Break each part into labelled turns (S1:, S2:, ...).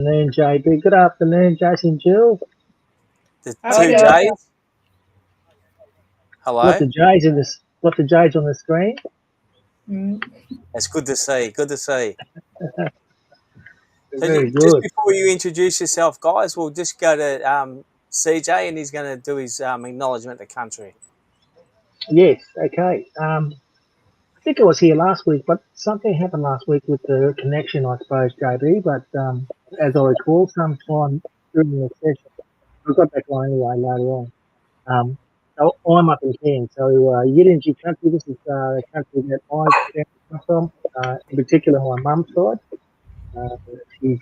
S1: Afternoon, JB. Good afternoon, Jason Jill.
S2: The
S3: Hi,
S2: two
S3: Joe.
S2: J's.
S1: Got
S2: Hello.
S1: the J's in this. Got the J's on the screen.
S3: Mm.
S2: It's good to see. Good to see. So
S1: Very
S2: just
S1: good.
S2: before you introduce yourself, guys, we'll just go to CJ and he's going to do his acknowledgement of country.
S1: Yes. Okay. I think I was here last week, but something happened last week with the connection, I suppose, JB. But as I recall, sometime during the session, I got back on anyway later on. Um, so I'm up in Cairns. So Yidinji country. This is the country that I come from. In particular, my mum's side. Uh, she's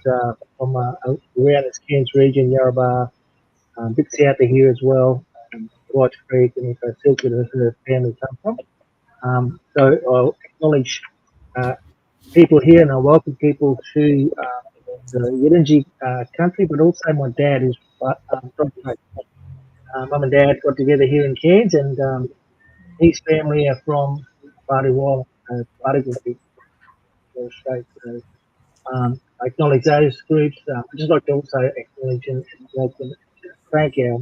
S1: from around this Cairns region, Yarrabah, a bit south of here as well, White Creek, and also Silkwood, where her family come from. So I'll acknowledge uh, people here and I welcome people to the Yidinji country, but also my dad is from Cairns. Mum and dad got together here in Cairns, and his family are from Bariwala, Bariwala, State. So I acknowledge those groups. I'd just like to also acknowledge and welcome, thank our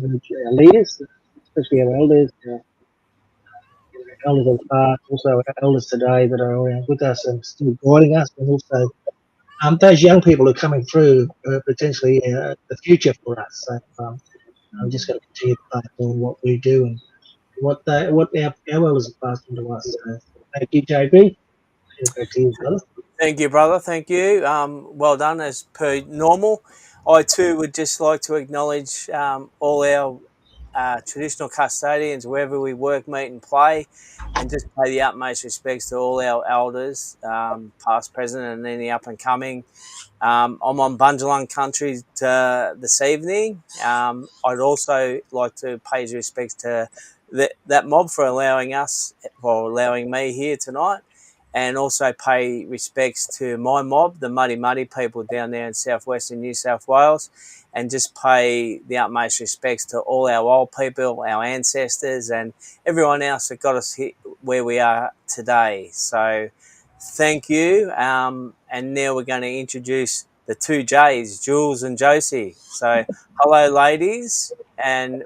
S1: leaders, especially our elders, elders of the past, also our elders today that are around with us and still guiding us, and also those young people who are coming through, potentially the future for us. So I'm just going to continue to pass on what we do and what our elders have passed on to us. So thank you, JB. Back to you, brother.
S2: Thank you, brother. Thank you. Well done, as per normal. I too would just like to acknowledge all our traditional custodians wherever we work, meet, and play, and just pay the utmost respects to all our elders, past, present, and any up and coming. I'm on Bundjalung country this evening. I'd also like to pay respects to that mob for allowing me here tonight, and also pay respects to my mob, the Muddy Muddy people down there in southwestern New South Wales, and just pay the utmost respects to all our old people, our ancestors, and everyone else that got us here where we are today. So thank you. And now we're going to introduce the two J's, Jules and Josie. So hello, ladies, and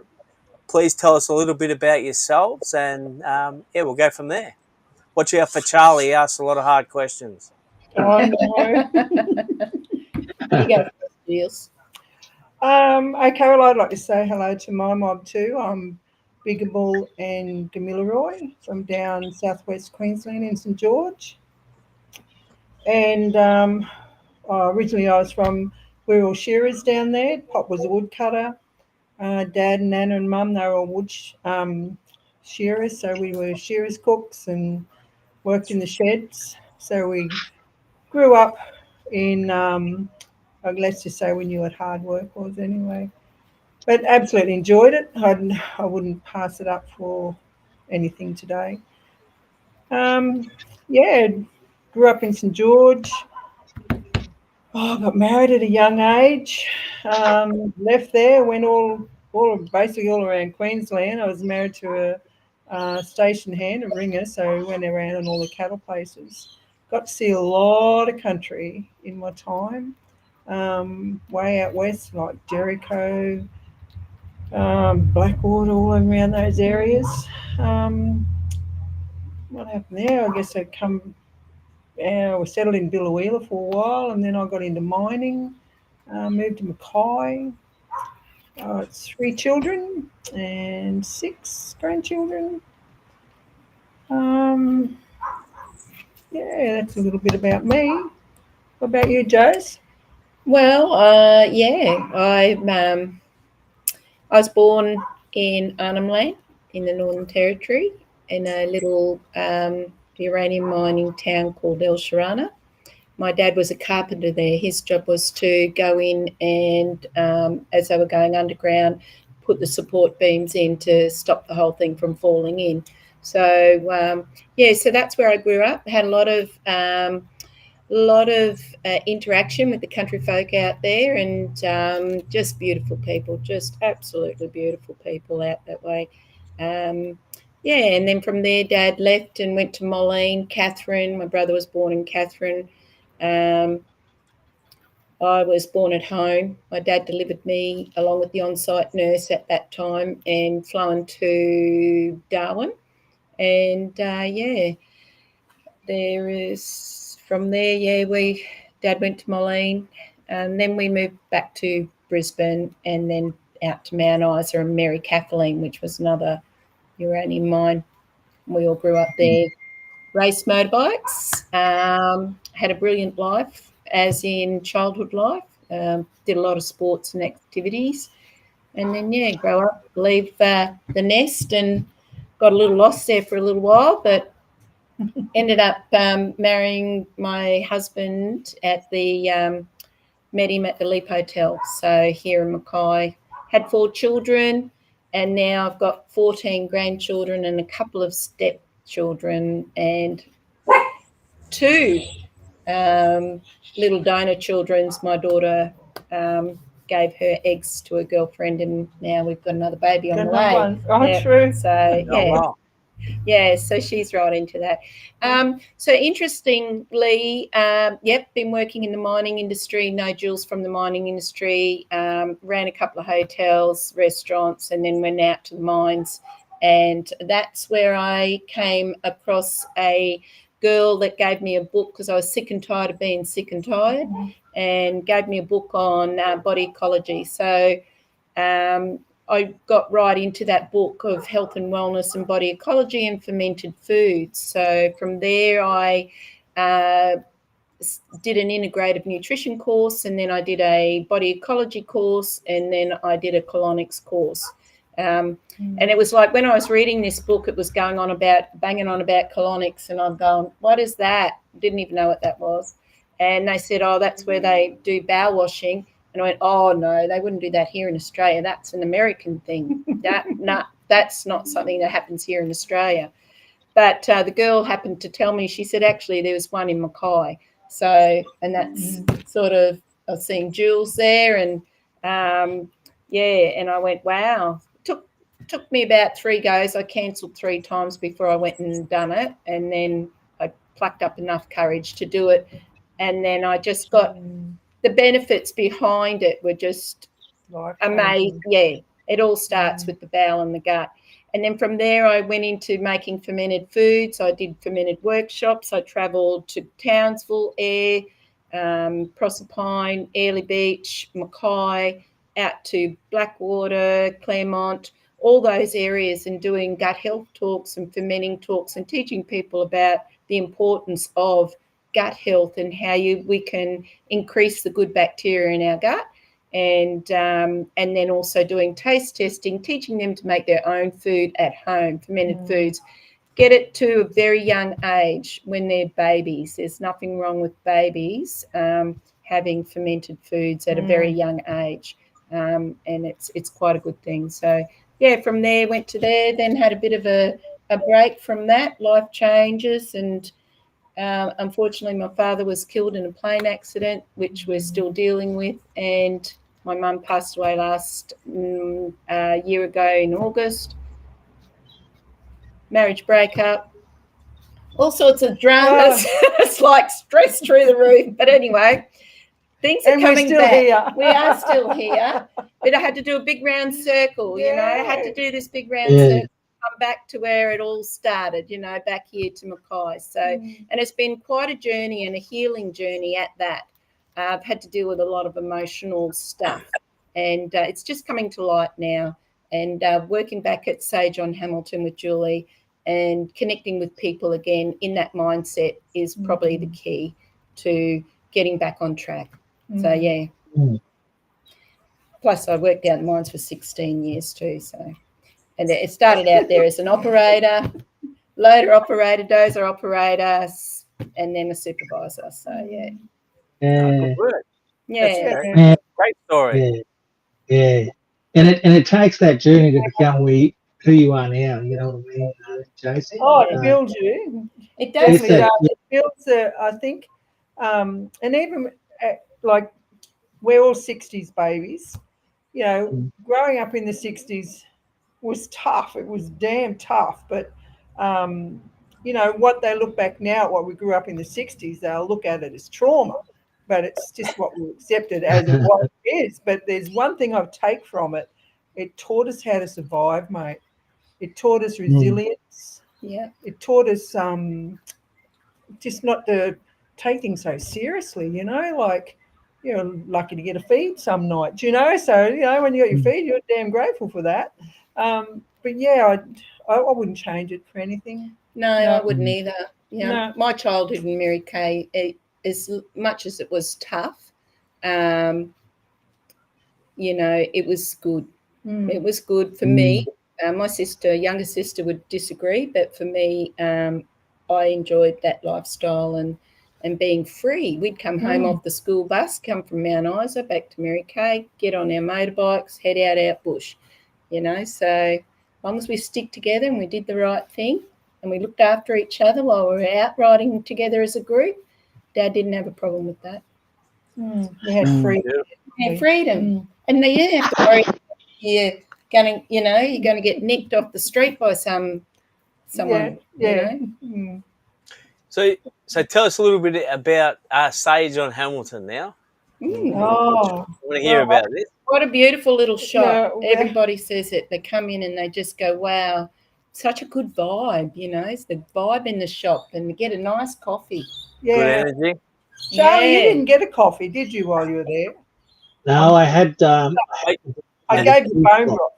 S2: please tell us a little bit about yourselves, and yeah, we'll go from there. Watch out for Charlie. He asks a lot of hard questions.
S3: Oh, no.
S4: You go first, Jules.
S3: Okay, well, I'd like to say hello to my mob too. I'm Biggerbull and Gamilaroi from down southwest Queensland in St George. And originally I was from, we were all shearers down there. Pop was a woodcutter. Dad and Nana and Mum, they were all wood shearers. So we were shearers cooks and worked in the sheds. So we grew up in, let's just say we knew what hard work was anyway. But absolutely enjoyed it. I wouldn't pass it up for anything today. Yeah, grew up in St George. Got married at a young age. Left there, went basically all around Queensland. I was married to a station hand, a ringer, so we went around in all the cattle places. Got to see a lot of country in my time. Way out west, like Jericho, Blackwater, all around those areas. What happened there? I guess I was settled in Biloela for a while, and then I got into mining. Moved to Mackay. It's 3 children and 6 grandchildren. Yeah, that's a little bit about me. What about you, Jose?
S4: Well, yeah, I was born in Arnhem Land in the Northern Territory in a little uranium mining town called El Sharana. My dad was a carpenter there. His job was to go in and, as they were going underground, put the support beams in to stop the whole thing from falling in. So, yeah, so that's where I grew up. Had a lot of interaction with the country folk out there, and just beautiful people, just absolutely beautiful people out that way. Yeah, and then from there, Dad left and went to Moline, Catherine. My brother was born in Catherine. I was born at home. My dad delivered me along with the on-site nurse at that time and flown to Darwin. And there is from there. Dad went to Moline, and then we moved back to Brisbane, and then out to Mount Isa and Mary Kathleen, which was another uranium mine. We all grew up there. Raced motorbikes. Had a brilliant life, as in childhood life. Did a lot of sports and activities, and then grow up, leave the nest, and got a little lost there for a little while, but ended up marrying my husband met him at the Leap Hotel. So here in Mackay, had 4 children, and now I've got 14 grandchildren and a couple of stepchildren and 2 little donor children's. My daughter gave her eggs to a girlfriend, and now we've got another baby on the way.
S3: Oh, true.
S4: So
S2: wow.
S4: Yeah, so she's right into that. So interestingly, been working in the mining industry, know Jules from the mining industry, ran a couple of hotels, restaurants, and then went out to the mines. And that's where I came across a girl that gave me a book, because I was sick and tired of being sick and tired, and gave me a book on body ecology. So I got right into that book of health and wellness and body ecology and fermented foods. So from there, I did an integrative nutrition course, and then I did a body ecology course, and then I did a colonics course. And it was like when I was reading this book, it was banging on about colonics, and I'm going, what is that? Didn't even know what that was. And they said, oh, that's where they do bowel washing. And I went, oh, no, they wouldn't do that here in Australia. That's an American thing. That's not something that happens here in Australia. But the girl happened to tell me, she said, actually, there was one in Mackay. So, and that's sort of, I was seeing Jules there, and and I went, wow. Took me about 3 goes. I cancelled 3 times before I went and done it. And then I plucked up enough courage to do it. And then I just got the benefits behind it were just amazing. Yeah, it all starts with the bowel and the gut. And then from there, I went into making fermented foods. I did fermented workshops. I travelled to Townsville, Ayr, Proserpine, Airlie Beach, Mackay, out to Blackwater, Claremont, all those areas, and doing gut health talks and fermenting talks and teaching people about the importance of gut health and how we can increase the good bacteria in our gut, and then also doing taste testing, teaching them to make their own food at home, fermented foods. Get it to a very young age when they're babies. There's nothing wrong with babies having fermented foods at a very young age, and it's quite a good thing. So from there went to there, then had a bit of a break from that, life changes, and unfortunately, my father was killed in a plane accident, which we're still dealing with, and my mum passed away last year ago in August. Marriage breakup, all sorts of dramas. It's like stress through the roof. But anyway, things are coming back.
S3: Here.
S4: We are still here, but I had to do a big round circle. You know, I had to do this big round circle. Come back to where it all started, back here to Mackay. So, and it's been quite a journey and a healing journey at that. I've had to deal with a lot of emotional stuff, and it's just coming to light now. And working back at Sage on Hamilton with Julie and connecting with people again in that mindset is probably the key to getting back on track. So, yeah. Plus, I worked out in mines for 16 years too, so. And it started out there as an operator, loader operator, dozer operator, and then a supervisor. So,
S2: Good work.
S4: Yeah.
S2: Great story.
S1: Yeah. And it takes that journey to become who you are now, you know what I mean, Jason?
S3: Oh, it builds you.
S4: It does.
S3: It builds, I think, and even like we're all 60s babies, growing up in the 60s was tough. It was damn tough. But, what they look back now, what we grew up in the 60s, they'll look at it as trauma. but it's just what we accepted as it was is. But there's one thing I take from it. It taught us how to survive, mate. It taught us resilience.
S4: Yeah.
S3: It taught us just not to take things so seriously, like you're lucky to get a feed some nights, so when you got your feed, you're damn grateful for that. But yeah, I wouldn't change it for anything.
S4: No, I wouldn't either.
S3: No.
S4: My childhood in Mary Kay, as much as it was tough, it was good. It was good for me. My younger sister would disagree, but for me, I enjoyed that lifestyle and being free. We'd come home off the school bus, come from Mount Isa back to Mary Kay, get on our motorbikes, head out bush, So as long as we stick together and we did the right thing and we looked after each other while we were out riding together as a group, Dad didn't have a problem with that.
S3: We had freedom.
S4: We had freedom. And you didn't have to worry you're going to get nicked off the street by someone.
S3: Yeah.
S2: So tell us a little bit about Sage on Hamilton now.
S3: Oh,
S2: I want to hear about this.
S4: What a beautiful little shop.
S3: Yeah.
S4: Everybody says it. They come in and they just go, wow, such a good vibe, It's the vibe in the shop and you get a nice coffee.
S3: Yeah.
S2: Good energy.
S3: Charlie, you didn't get a coffee, did you, while you were there?
S1: No, I had.
S3: I gave you bone broth.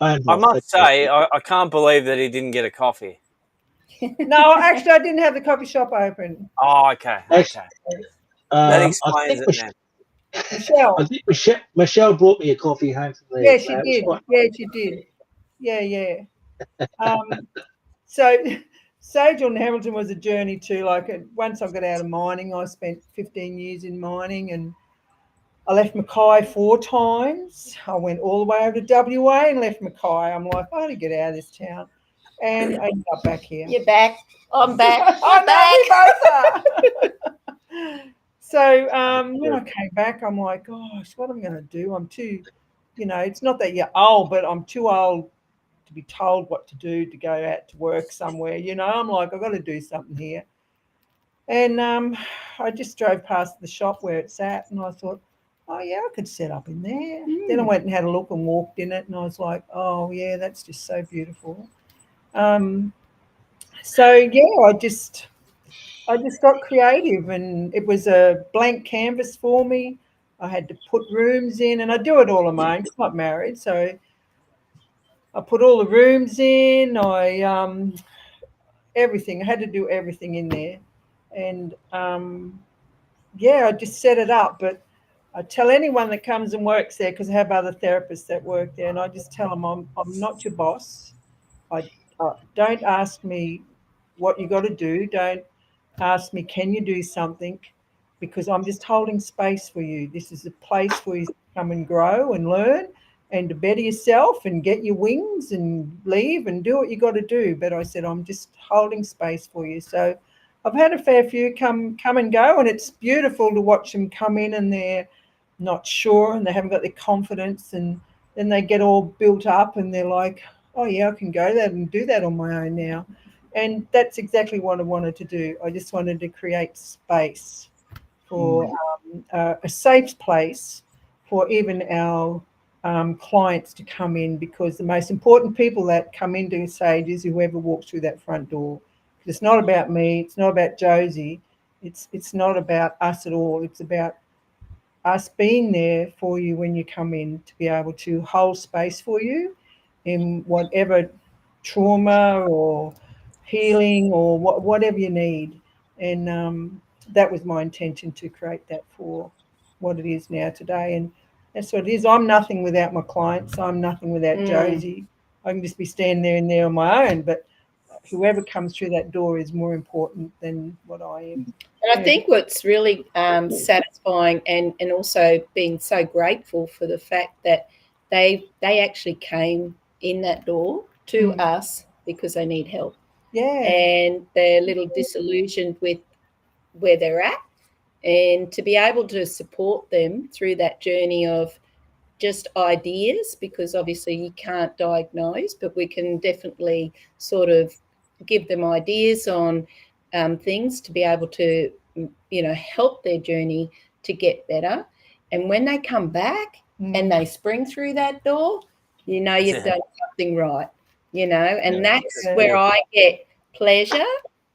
S2: I must say, I can't believe that he didn't get a coffee.
S3: No, actually, I didn't have the coffee shop open.
S2: Oh, okay. That explains it now.
S3: Michelle.
S1: I think Michelle brought me a coffee home from there.
S3: Yeah, she did. Yeah, she did. Yeah. So Sage on Hamilton was a journey too. Like once I got out of mining, I spent 15 years in mining and I left Mackay 4 times. I went all the way over to WA and left Mackay. I'm like, I got to get out of this town. And I ended up back here.
S4: You're back. I'm back.
S3: I know, we both are. So when I came back, I'm like, gosh, what am I going to do? I'm too, it's not that you're old, but I'm too old to be told what to do, to go out to work somewhere. I'm like, I've got to do something here. And I just drove past the shop where it's at and I thought, oh, yeah, I could set up in there. Then I went and had a look and walked in it and I was like, oh, yeah, that's just so beautiful. So, yeah, I just got creative and it was a blank canvas for me. I had to put rooms in and I do it all on my own. I'm not married, so I put all the rooms in. Everything. I had to do everything in there. And, I just set it up. But I tell anyone that comes and works there, because I have other therapists that work there, and I just tell them I'm not your boss. Don't ask me what you got to do. Don't ask me, can you do something? Because I'm just holding space for you. This is a place for you to come and grow and learn and to better yourself and get your wings and leave and do what you got to do. But I said, I'm just holding space for you. So I've had a fair few come and go, and it's beautiful to watch them come in and they're not sure and they haven't got the confidence, and then they get all built up and they're like, oh yeah, I can go there and do that on my own now. And that's exactly what I wanted to do. I just wanted to create space for a safe place for even our clients to come in, because the most important people that come into Sage is whoever walks through that front door. It's not about me. It's not about Josie. It's not about us at all. It's about us being there for you when you come in, to be able to hold space for you in whatever trauma or healing or whatever you need. And that was my intention, to create that for what it is now today. And that's what it is. I'm nothing without my clients. I'm nothing without Josie. I can just be standing there and there on my own, but whoever comes through that door is more important than what I am.
S4: And I think what's really satisfying and also being so grateful for the fact that they actually came in that door to us because they need help.
S3: Yeah.
S4: And they're a little disillusioned with where they're at, and to be able to support them through that journey of just ideas, because obviously you can't diagnose, but we can definitely sort of give them ideas on things to be able to help their journey to get better. And when they come back and they spring through that door, you've done something right, and that's where I get pleasure.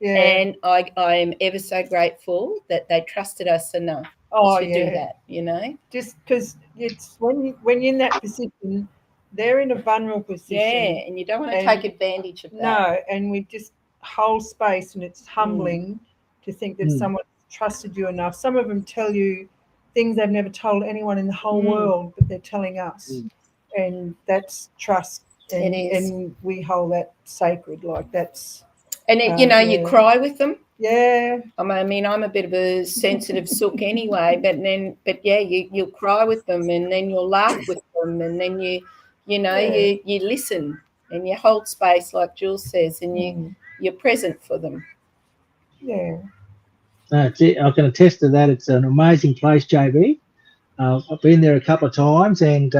S4: Yeah. And I am ever so grateful that they trusted us enough to do that,
S3: Just because it's when you're in that position, they're in a vulnerable position.
S4: Yeah, and you don't want to take advantage of that.
S3: No, and we just hold space, and it's humbling to think that someone trusted you enough. Some of them tell you things they've never told anyone in the whole world, but they're telling us. And that's trust. And,
S4: it is.
S3: And we hold that sacred, like that's...
S4: And, you cry with them.
S3: Yeah.
S4: I mean, I'm a bit of a sensitive sook anyway, but you'll cry with them, and then you'll laugh with them, and then you listen and you hold space, like Jules says, and you're present for them.
S3: Yeah.
S1: That's it. I can attest to that. It's an amazing place, JB. I've been there a couple of times, and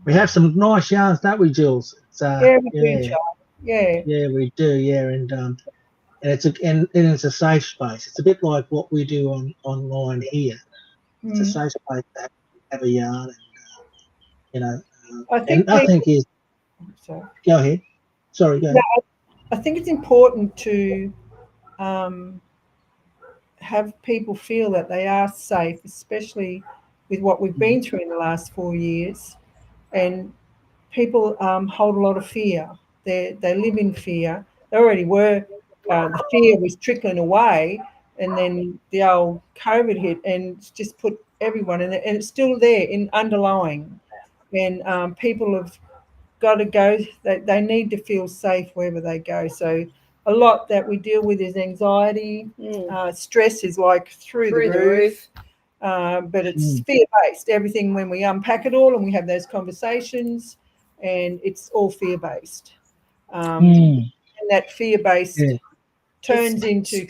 S1: we have some nice yarns, don't we, Jules? It's,
S3: we do, yeah.
S1: Yeah, we do. Yeah, and it's a safe space. It's a bit like what we do online here. It's a safe place to have a yarn, and
S3: I think
S1: is.
S3: Sorry.
S1: Go ahead. Sorry, go ahead.
S3: I think it's important to have people feel that they are safe, especially with what we've been through in the last 4 years. And people hold a lot of fear. They live in fear. They already were. The fear was trickling away, and then the old COVID hit, and it's just put everyone in it, and it's still there in underlying. And people have got to go. They need to feel safe wherever they go. So a lot that we deal with is anxiety. Stress is like through the roof. But it's fear-based. Everything, when we unpack it all and we have those conversations, and it's all fear-based. And that fear-based turns into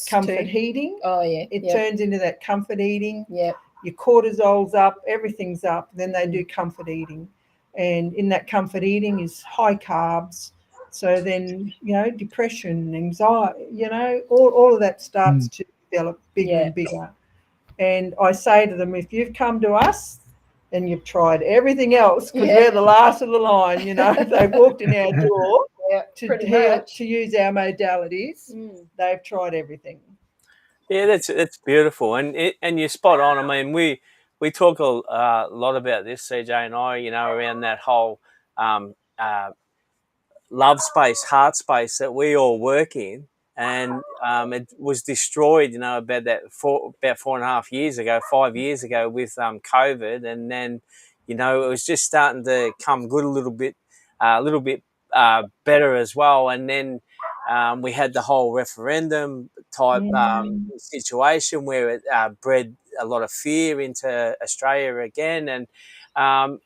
S3: comfort eating.
S4: Oh, yeah.
S3: It turns into that comfort eating.
S4: Yeah.
S3: Your cortisol's up, everything's up. Then they do comfort eating. And in that comfort eating is high carbs. So then, depression, anxiety, all of that starts to develop bigger and bigger. And I say to them, if you've come to us and you've tried everything else, because we're the last of the line, they've walked in our door to use our modalities, they've tried everything.
S2: Yeah, that's beautiful, and you're spot on. I mean, we talk a lot about this, CJ and I, around that whole love space, heart space that we all work in. And it was destroyed, about 4.5 years ago, 5 years ago with COVID, and then, it was just starting to come good a little bit better as well. And then we had the whole referendum type situation where it bred a lot of fear into Australia again, and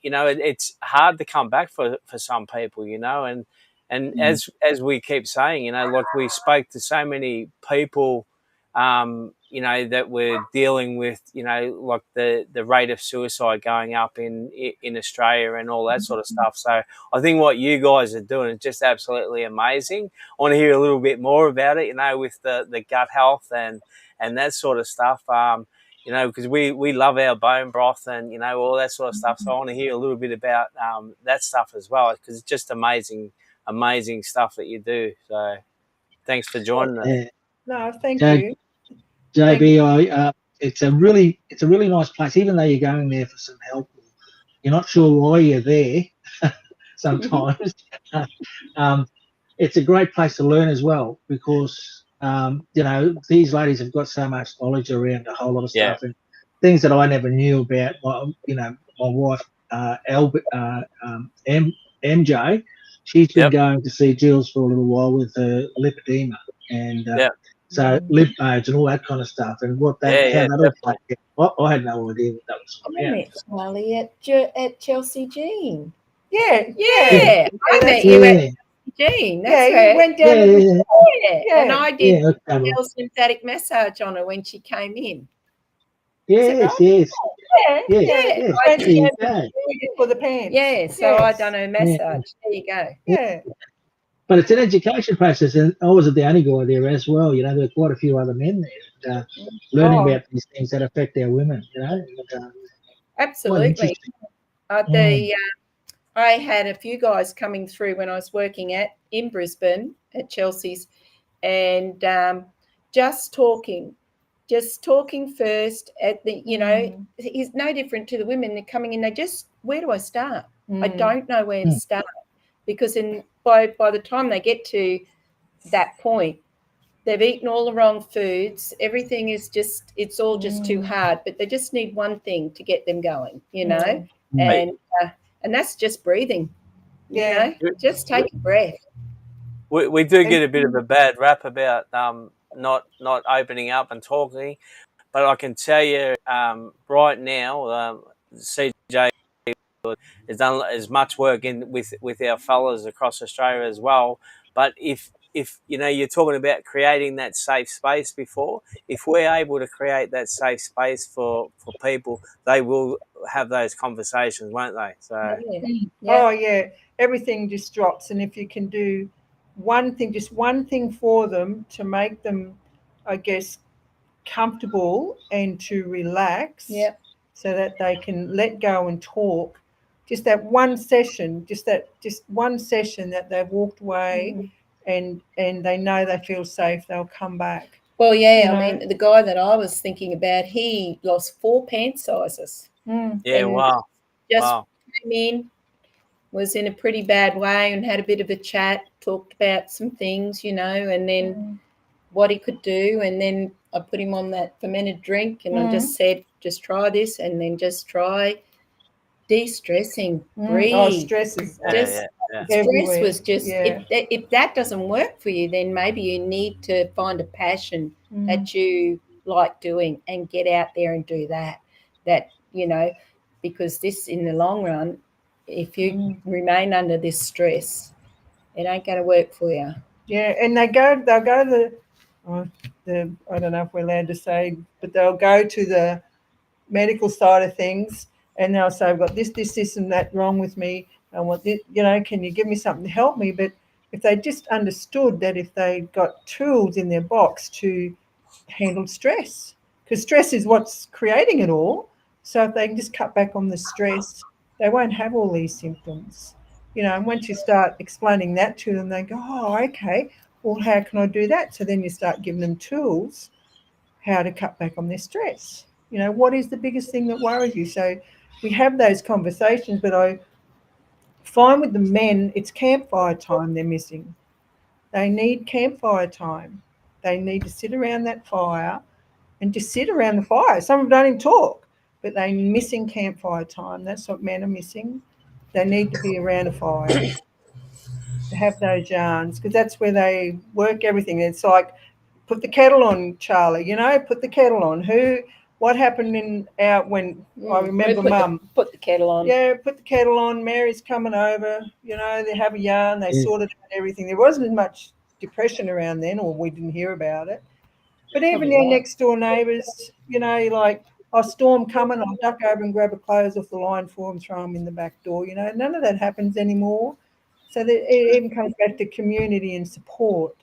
S2: it's hard to come back for some people, and as we keep saying, like we spoke to so many people, that we're dealing with, like the rate of suicide going up in Australia and all that sort of stuff. So I think what you guys are doing is just absolutely amazing. I want to hear a little bit more about it, with the gut health and that sort of stuff. Because we love our bone broth and, all that sort of stuff. So I want to hear a little bit about that stuff as well, because it's just amazing stuff that you do. So thanks for joining us.
S3: No, thank you.
S1: JB, it's a really nice place, even though you're going there for some help. You're not sure why you're there sometimes. It's a great place to learn as well, because, these ladies have got so much knowledge around a whole lot of stuff and things that I never knew about. My wife, MJ, she's been going to see Jules for a little while with her lipedema and so lymph nodes and all that kind of stuff, and how that all played out. I had no idea what that was about.
S4: I met Charlie at Chelsea Jean.
S3: Yeah.
S4: I met you at Jean. That's
S3: you went down
S4: and I did a lymphatic massage on her when she came in.
S1: Yes.
S3: For the pants.
S4: Yeah, so I done her massage. There you go.
S3: Yeah.
S1: But it's an education process, and I wasn't the only guy there as well. There were quite a few other men there learning
S3: Oh.
S1: about these things that affect our women. And, quite
S4: Absolutely.
S1: interesting.
S4: I had a few guys coming through when I was working in Brisbane at Chelsea's, and just talking first at the, it's no different to the women. They're coming in, where do I start? I don't know where to start, because by the time they get to that point, they've eaten all the wrong foods. Everything is it's all just too hard, but they just need one thing to get them going, and that's just breathing. Just take a breath.
S2: We do get a bit of a bad rap about not opening up and talking, but I can tell you right now, CJ has done as much work with our fellas across Australia as well. But if you're talking about creating that safe space before, if we're able to create that safe space for people, they will have those conversations, won't they? So
S3: oh yeah, everything just drops. And if you can do just one thing for them to make them, I guess, comfortable and to relax, so that they can let go and talk. Just that one session, just one session that they've walked away and they know they feel safe, they'll come back.
S4: Well, yeah, I mean, the guy that I was thinking about, he lost 4 pant sizes.
S2: Yeah, wow.
S4: Just came in, was in a pretty bad way, and had a bit of a chat, talked about some things, and then what he could do. And then I put him on that fermented drink, and I just said, just try this, and then just try de-stressing, breathe.
S3: Oh, stress is
S4: stress was just, if that doesn't work for you, then maybe you need to find a passion that you like doing and get out there and do that, because this, in the long run, if you remain under this stress, it ain't going to work for you.
S3: Yeah, and they'll go I don't know if we're allowed to say, but they'll go to the medical side of things, and they'll say, I've got this and that wrong with me. I want this, can you give me something to help me? But if they just understood that, if they got tools in their box to handle stress, because stress is what's creating it all. So if they can just cut back on the stress, they won't have all these symptoms. And once you start explaining that to them, they go, oh, okay, well, how can I do that? So then you start giving them tools how to cut back on their stress. What is the biggest thing that worries you? So we have those conversations, but I find with the men, it's campfire time they're missing. They need campfire time. They need to sit around that fire and just sit around the fire. Some of them don't even talk, but they're missing campfire time. That's what men are missing. They need to be around a fire, to have those yarns, because that's where they work everything. It's like, put the kettle on, Charlie, put the kettle on. What happened when I remember Mum.
S4: Put the kettle on.
S3: Yeah, put the kettle on. Mary's coming over. They have a yarn. They sorted out everything. There wasn't as much depression around then, or we didn't hear about it. But even their next door neighbours, like, storm coming, I'll duck over and grab a clothes off the line for them, throw them in the back door. None of that happens anymore. So that it even comes back to community and support.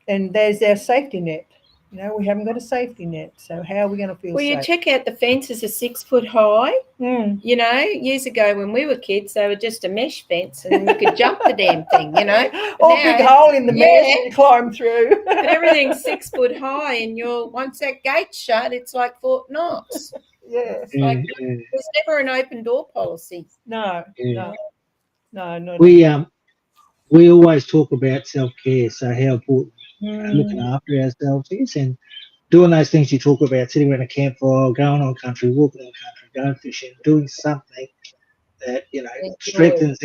S3: And there's our safety net. We haven't got a safety net. So how are we going to feel safe?
S4: You check out the fences are 6 foot high. Years ago when we were kids, they were just a mesh fence, and you could jump the damn thing,
S3: All big hole in the mesh and climb through.
S4: But everything's 6 foot high, and once that gate's shut, it's like Fort Knox.
S3: Yeah.
S4: There's never an open door policy.
S3: No, not
S1: we always talk about self-care, so how important looking after ourselves is, and doing those things you talk about, sitting around a campfire, going on country, walking on country, going fishing, doing something that strengthens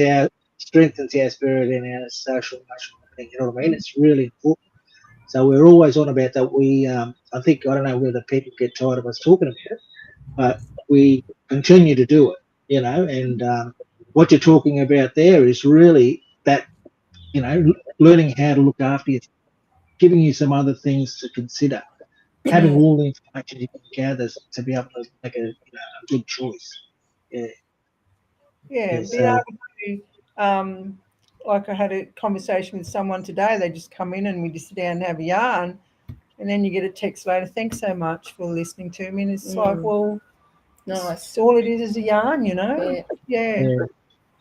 S1: our spirit and our social emotional thing. You know what I mean? It's really important. So we're always on about that. We I think, I don't know whether people get tired of us talking about it, but we continue to do it. And what you're talking about there is really that. Learning how to look after you, giving you some other things to consider, having all the information you can gather to be able to make a good choice.
S3: Like I had a conversation with someone today. They just come in and we just sit down and have a yarn. And then you get a text later, thanks so much for listening to me. And it's like, well,
S4: Nice.
S3: all it is a yarn, you know?
S4: Yeah.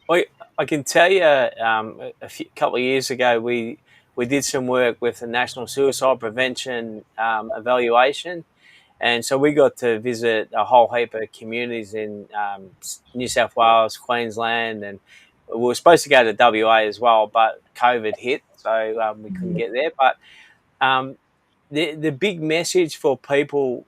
S1: Yeah.
S2: I can tell you, couple of years ago, we did some work with the National Suicide Prevention evaluation, and so we got to visit a whole heap of communities in New South Wales, Queensland, and we were supposed to go to WA as well, but COVID hit, so we couldn't get there. But um, the big message for people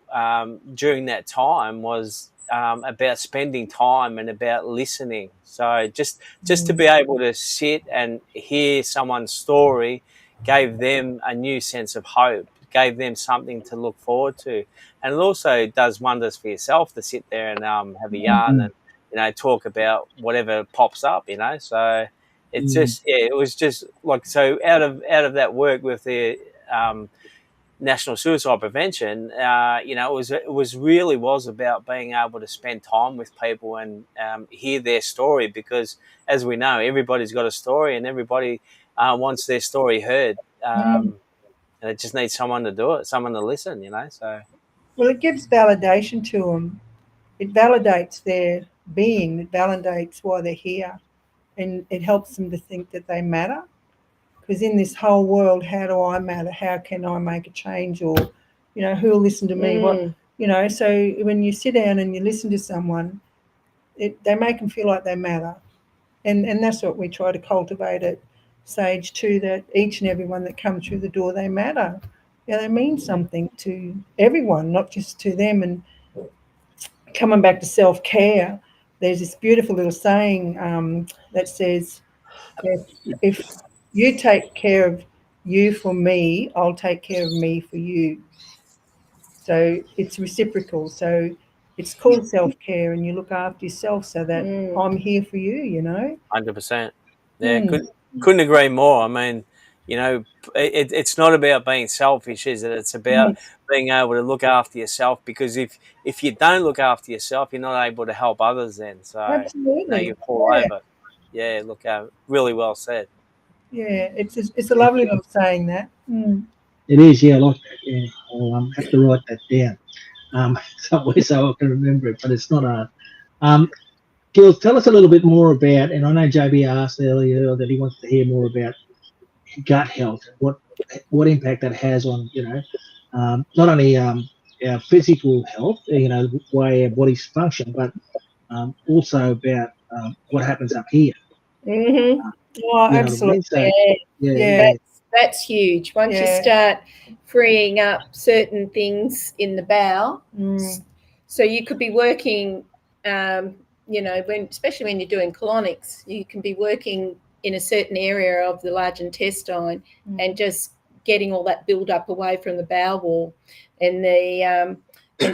S2: during that time was about spending time and about listening. So just to be able to sit and hear someone's story gave them a new sense of hope, gave them something to look forward to, and it also does wonders for yourself to sit there and have a yarn and talk about whatever pops up. So it's just it was just like so out of that work with the National Suicide Prevention, it was about being able to spend time with people and hear their story, because as we know, everybody's got a story and everybody wants their story heard, and it just needs someone to do it, someone to listen. So
S3: Well, it gives validation to them. It validates their being. It validates why they're here, and it helps them to think that they matter. Because in this whole world, how do I matter? How can I make a change? Or, who'll listen to me? What, So when you sit down and you listen to someone, they make them feel like they matter, and that's what we try to cultivate at Sage too. That each and everyone that comes through the door, they matter. They mean something to everyone, not just to them. And coming back to self-care, there's this beautiful little saying that says, if you take care of you for me, I'll take care of me for you. So it's reciprocal. So it's called self-care, and you look after yourself so that I'm here for you,
S2: 100%. Yeah, couldn't agree more. I mean, it's not about being selfish, is it? It's about being able to look after yourself, because if you don't look after yourself, you're not able to help others then. So,
S3: Absolutely.
S2: you fall over. Yeah, look, really well said.
S3: Yeah, it's a lovely little saying that.
S1: It is, yeah, I like that. Yeah, I'll have to write that down somewhere so I can remember it. But it's not hard. Gil, tell us a little bit more about. And I know JB asked earlier that he wants to hear more about gut health and what impact that has on not only our physical health, the way our bodies function, but also about what happens up here.
S3: Oh, absolutely.
S1: So,
S3: Yeah.
S4: That's huge. Once you start freeing up certain things in the bowel, so you could be working, especially when you're doing colonics, you can be working in a certain area of the large intestine and just getting all that build up away from the bowel wall, and and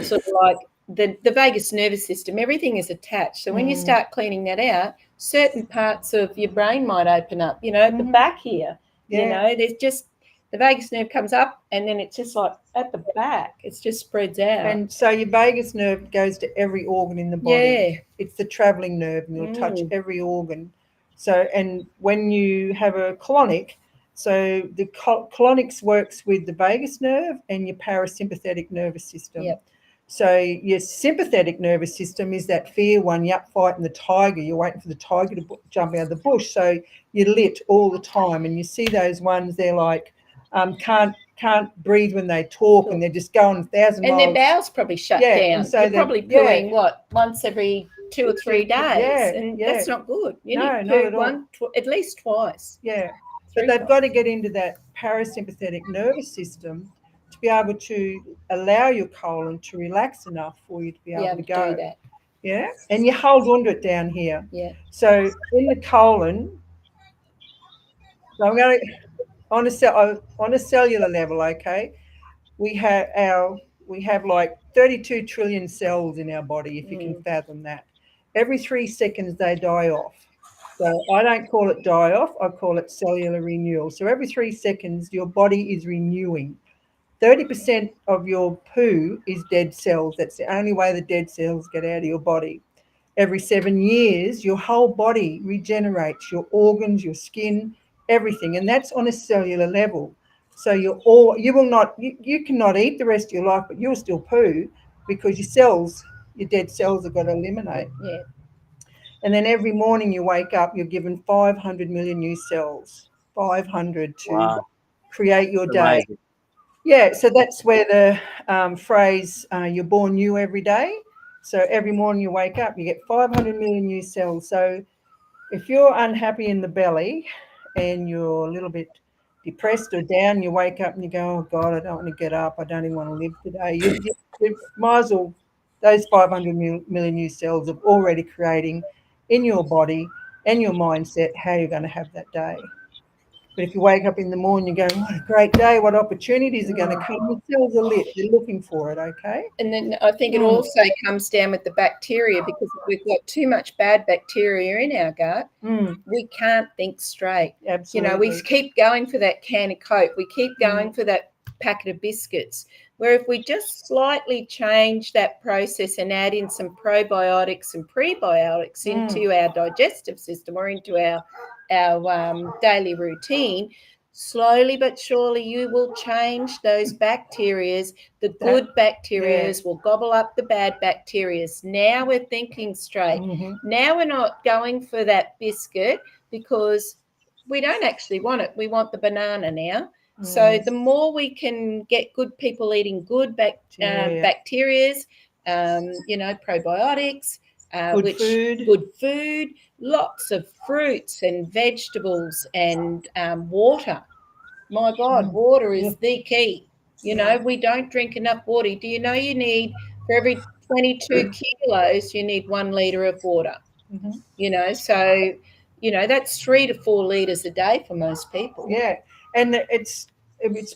S4: sort of like the vagus nervous system, everything is attached. So when you start cleaning that out, certain parts of your brain might open up, at the back here. There's just the vagus nerve comes up, and then it's just like at the back, it just spreads out.
S3: And so your vagus nerve goes to every organ in the body.
S4: Yeah.
S3: It's the traveling nerve, and it'll touch every organ. So, and when you have a colonic, so the colonics works with the vagus nerve and your parasympathetic nervous system.
S4: Yep.
S3: So your sympathetic nervous system is that fear one. You're up fighting the tiger. You're waiting for the tiger to jump out of the bush. So you're lit all the time, and you see those ones. They're like can't breathe when they talk, and they're just going 1,000 miles.
S4: And their bowels probably shut down. And so they're probably pooing once every 2 or 3 days, and that's not good. You need to poo at least twice.
S3: Yeah, but they've got to get into that parasympathetic nervous system to be able to allow your colon to relax enough for you to be able to go.
S4: Do that.
S3: Yeah, and you hold onto it down here.
S4: Yeah.
S3: So in the colon, so I'm going to on a cellular level, okay, we have like 32 trillion cells in our body, if you can fathom that. Every 3 seconds they die off. So I don't call it die off, I call it cellular renewal. So every 3 seconds your body is renewing. 30% of your poo is dead cells. That's the only way the dead cells get out of your body. Every 7 years, your whole body regenerates, your organs, your skin, everything. And that's on a cellular level. So you will not, you cannot eat the rest of your life, but you'll still poo because your dead cells have got to eliminate.
S4: Yeah.
S3: And then every morning you wake up, you're given 500 million new cells, 500 to create your day.
S2: Amazing.
S3: Yeah, so that's where the phrase "you're born new every day." So every morning you wake up, you get 500 million new cells. So if you're unhappy in the belly and you're a little bit depressed or down, you wake up and you go, "Oh God, I don't want to get up. I don't even want to live today." You might as well. Those 500 million new cells are already creating in your body and your mindset how you're going to have that day. But if you wake up in the morning, you're going, "What a great day! What opportunities are going to come?" Your cells are lit. You're looking for it. Okay.
S4: And then I think it also comes down with the bacteria, because if we've got too much bad bacteria in our gut, we can't think straight.
S3: Absolutely.
S4: You know, we keep going for that can of Coke. We keep going for that packet of biscuits. Where if we just slightly change that process and add in some probiotics and prebiotics into our digestive system or into our daily routine, slowly but surely you will change those bacterias. The good bacterias will gobble up the bad bacterias. Now we're thinking straight. Now we're not going for that biscuit because we don't actually want it. We want the banana now. So the more we can get good people eating good bacterias, probiotics, good food, lots of fruits and vegetables and water. My God, water is the key. You know, we don't drink enough water. Do you know you need, for every 22 kilos, you need 1 litre of water? You know, so, that's 3 to 4 litres a day for most people.
S3: Yeah, and it's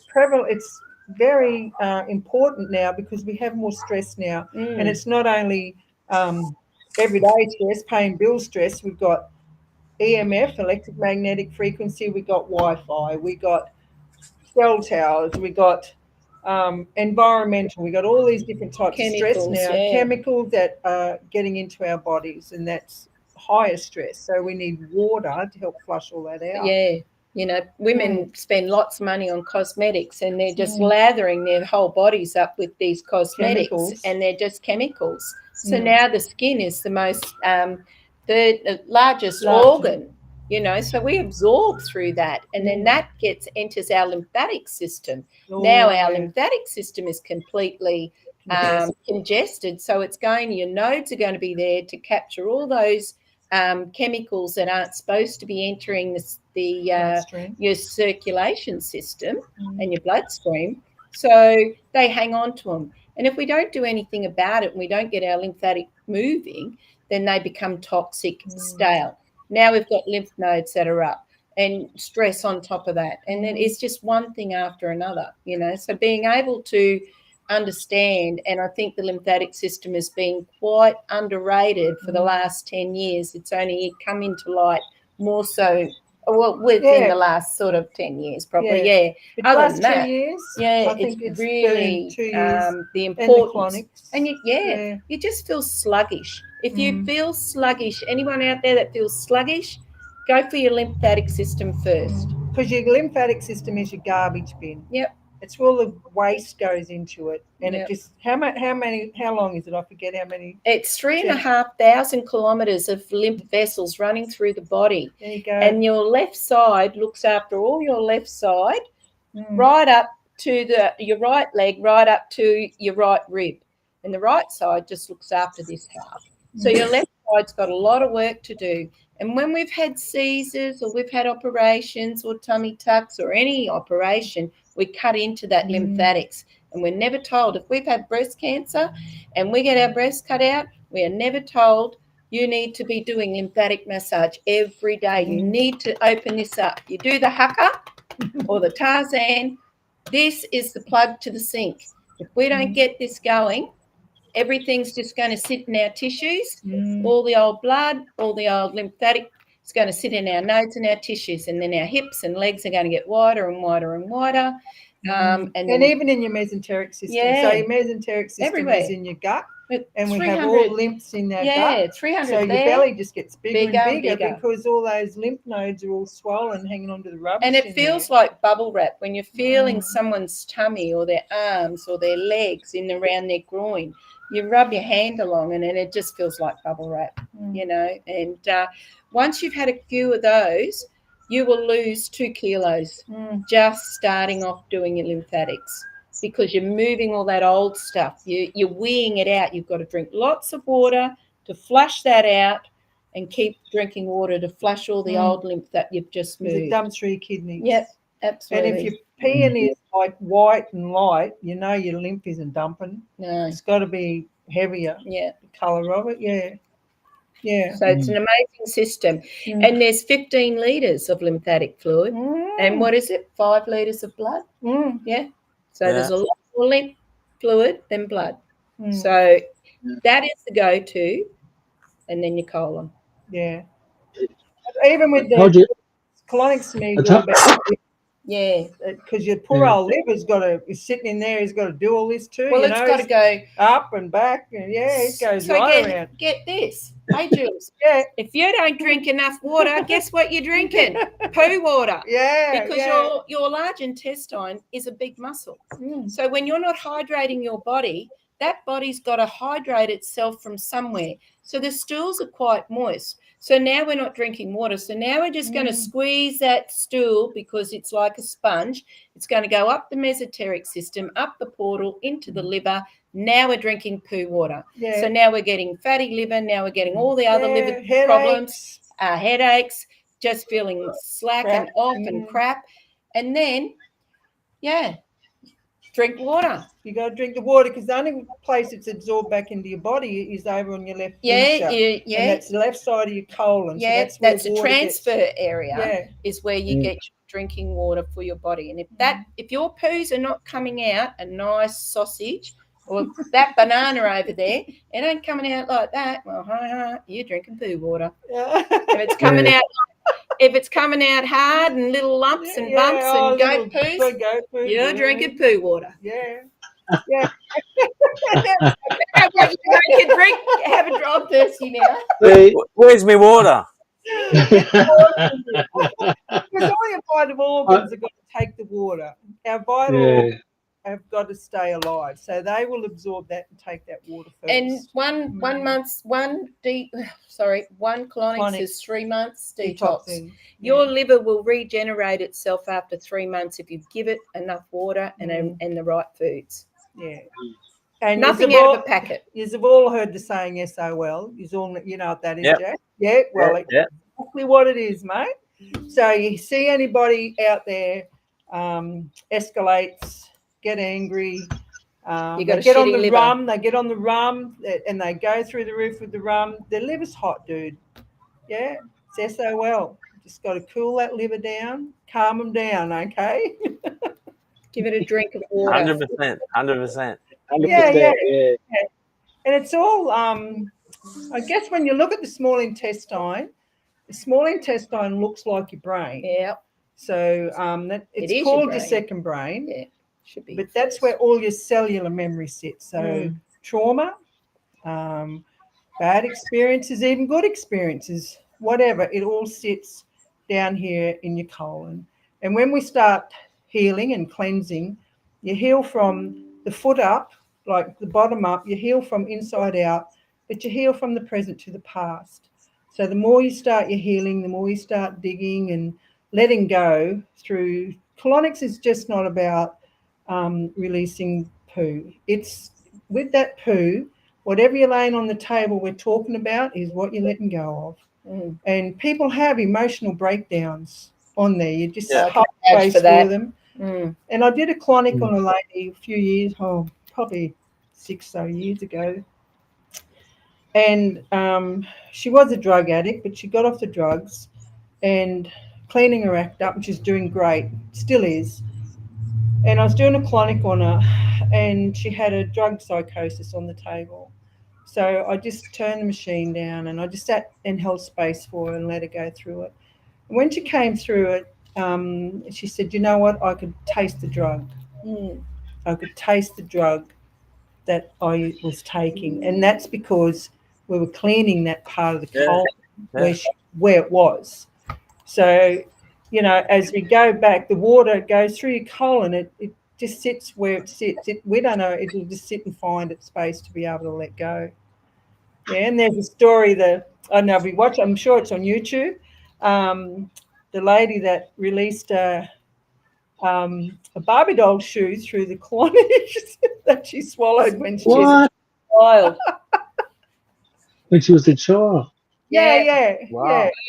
S3: prevalent. It's very important now because we have more stress now, and it's not only everyday stress, paying bill stress. We've got EMF, electromagnetic frequency. We got Wi-Fi. We got cell towers. We got environmental. We got all these different types of stress now. Chemicals that are getting into our bodies, and that's higher stress. So we need water to help flush all that out.
S4: Yeah. You know, women spend lots of money on cosmetics, and they're just lathering their whole bodies up with these cosmetics, and they're just chemicals. So now the skin is the most, the largest organ, so we absorb through that, and then that enters our lymphatic system. Now our lymphatic system is completely congested, so it's your nodes are going to be there to capture all those chemicals that aren't supposed to be entering your circulation system and your bloodstream. So they hang on to them. And if we don't do anything about it and we don't get our lymphatic moving, then they become toxic, stale. Now we've got lymph nodes that are up and stress on top of that. And then it's just one thing after another, So being able to understand, and I think the lymphatic system has been quite underrated for the last 10 years. It's only come into light more so within the last sort of 10 years probably. Other than that,
S3: 2 years,
S4: I think it's really 2 years, the importance. And you just feel sluggish. If you feel sluggish, anyone out there that feels sluggish, go for your lymphatic system first.
S3: Because your lymphatic system is your garbage bin.
S4: Yep.
S3: It's where all the waste goes into it, and it just how long is it? I forget how many.
S4: It's 3,500 kilometres of lymph vessels running through the body.
S3: There you go.
S4: And your left side looks after all your left side, right up to your right leg, right up to your right rib, and the right side just looks after this half. So your left side's got a lot of work to do. And when we've had Caesars or we've had operations or tummy tucks or any operation, we cut into that lymphatics. And we're never told, if we've had breast cancer and we get our breast cut out, we are never told you need to be doing lymphatic massage every day. You need to open this up. You do the haka or the Tarzan. This is the plug to the sink. If we don't get this going, everything's just going to sit in our tissues. All the old blood, all the old lymphatic is going to sit in our nodes and our tissues, and then our hips and legs are going to get wider and wider and wider.
S3: And even in your mesenteric system. So your mesenteric system is in your gut. and we have all lymphs in our gut.
S4: 300
S3: so
S4: there.
S3: Your belly just gets bigger and bigger,
S4: bigger
S3: because all those lymph nodes are all swollen, hanging onto the rubbish.
S4: And it feels like bubble wrap when you're feeling someone's tummy or their arms or their legs in around their groin. You rub your hand along and it just feels like bubble wrap, you know. And once you've had a few of those, you will lose 2 kilos just starting off doing your lymphatics, because you're moving all that old stuff. You're weeing it out. You've got to drink lots of water to flush that out, and keep drinking water to flush all the old lymph that you've just moved.
S3: It dumps through your kidneys.
S4: Yep, absolutely.
S3: And if your peeing is like white and light, you know your lymph isn't dumping.
S4: No.
S3: It's got to be heavier.
S4: Yeah.
S3: The colour of it, yeah.
S4: So it's an amazing system. And there's 15 litres of lymphatic fluid. And what is it? 5 litres of blood? Yeah. So there's a lot more lymph fluid than blood. So that is the go-to. And then your colon.
S3: Yeah. Even with the colonics to me, because your poor old liver's is sitting in there. He's got to do all this too.
S4: Well, it's got to go
S3: up and back, and it goes right around.
S4: Get this, hey Jules. If you don't drink enough water, guess what you're drinking? Poo water. Because your large intestine is a big muscle. So when you're not hydrating your body, that body's got to hydrate itself from somewhere. So the stools are quite moist. So now we're not drinking water. So now we're just going to squeeze that stool, because it's like a sponge. It's going to go up the mesenteric system, up the portal, into the liver. Now we're drinking poo water. So now we're getting fatty liver. Now we're getting all the other liver problems, headaches, just feeling slack and off and crap. And then, drink water.
S3: You got to drink the water, because the only place it's absorbed back into your body is over on your left and that's the left side of your colon.
S4: Yeah,
S3: so
S4: that's a transfer area. Is where you get your drinking water for your body. And if your poos are not coming out a nice sausage or that banana over there, it ain't coming out like that. Well, you're drinking poo water. If it's coming out. If it's coming out hard and little lumps and bumps and goat poos, you're drinking poo water.
S3: Yeah.
S4: What you drink? Have a drop, thirsty now.
S2: Where's my water?
S3: Because all your vital organs have got to take the water. Our vital organs have got to stay alive, so they will absorb that and take that water first.
S4: And one colonics is 3 months detox. Your liver will regenerate itself after 3 months if you give it enough water and the right foods.
S3: Yeah. And
S4: nothing out of a packet.
S3: You've all heard the saying SOL. You know what that is, Jack? Yeah. Well, exactly what it is, mate. So you see anybody out there escalates, get angry, they get on the rum. They get on the rum and they go through the roof with the rum. Their liver's hot, dude. Yeah, it's SOL. Just got to cool that liver down, calm them down, okay?
S4: Give it a drink of water.
S2: 100%.
S3: Yeah. And it's all, I guess when you look at the small intestine looks like your brain.
S4: Yeah.
S3: So it's called your second brain.
S4: Yeah, should be.
S3: But that's where all your cellular memory sits. So trauma, bad experiences, even good experiences, whatever, it all sits down here in your colon. And when we start healing and cleansing, you heal from the foot up, like the bottom up, you heal from inside out, but you heal from the present to the past. So the more you start your healing, the more you start digging and letting go through. Colonics is just not about releasing poo. It's with that poo, whatever you're laying on the table we're talking about is what you're letting go of. And people have emotional breakdowns on there. You just hold space for them. And I did a colonic on a lady a few years, probably 6 years ago. And she was a drug addict, but she got off the drugs and cleaning her act up, and she's doing great, still is. And I was doing a colonic on her, and she had a drug psychosis on the table. So I just turned the machine down, and I just sat and held space for her and let her go through it. And when she came through it, she said, you know what, I could taste the drug. I could taste the drug. that I was taking, and that's because we were cleaning that part of the colon where it was. So, you know, as we go back, the water goes through your colon. It just sits where it sits. We don't know. It'll just sit and find its space to be able to let go. Yeah, and there's a story that I don't know if you watch. I'm sure it's on YouTube. The lady that released a Barbie doll shoe through the clonics that she swallowed when she was a child.
S1: When she was a child.
S3: Yeah.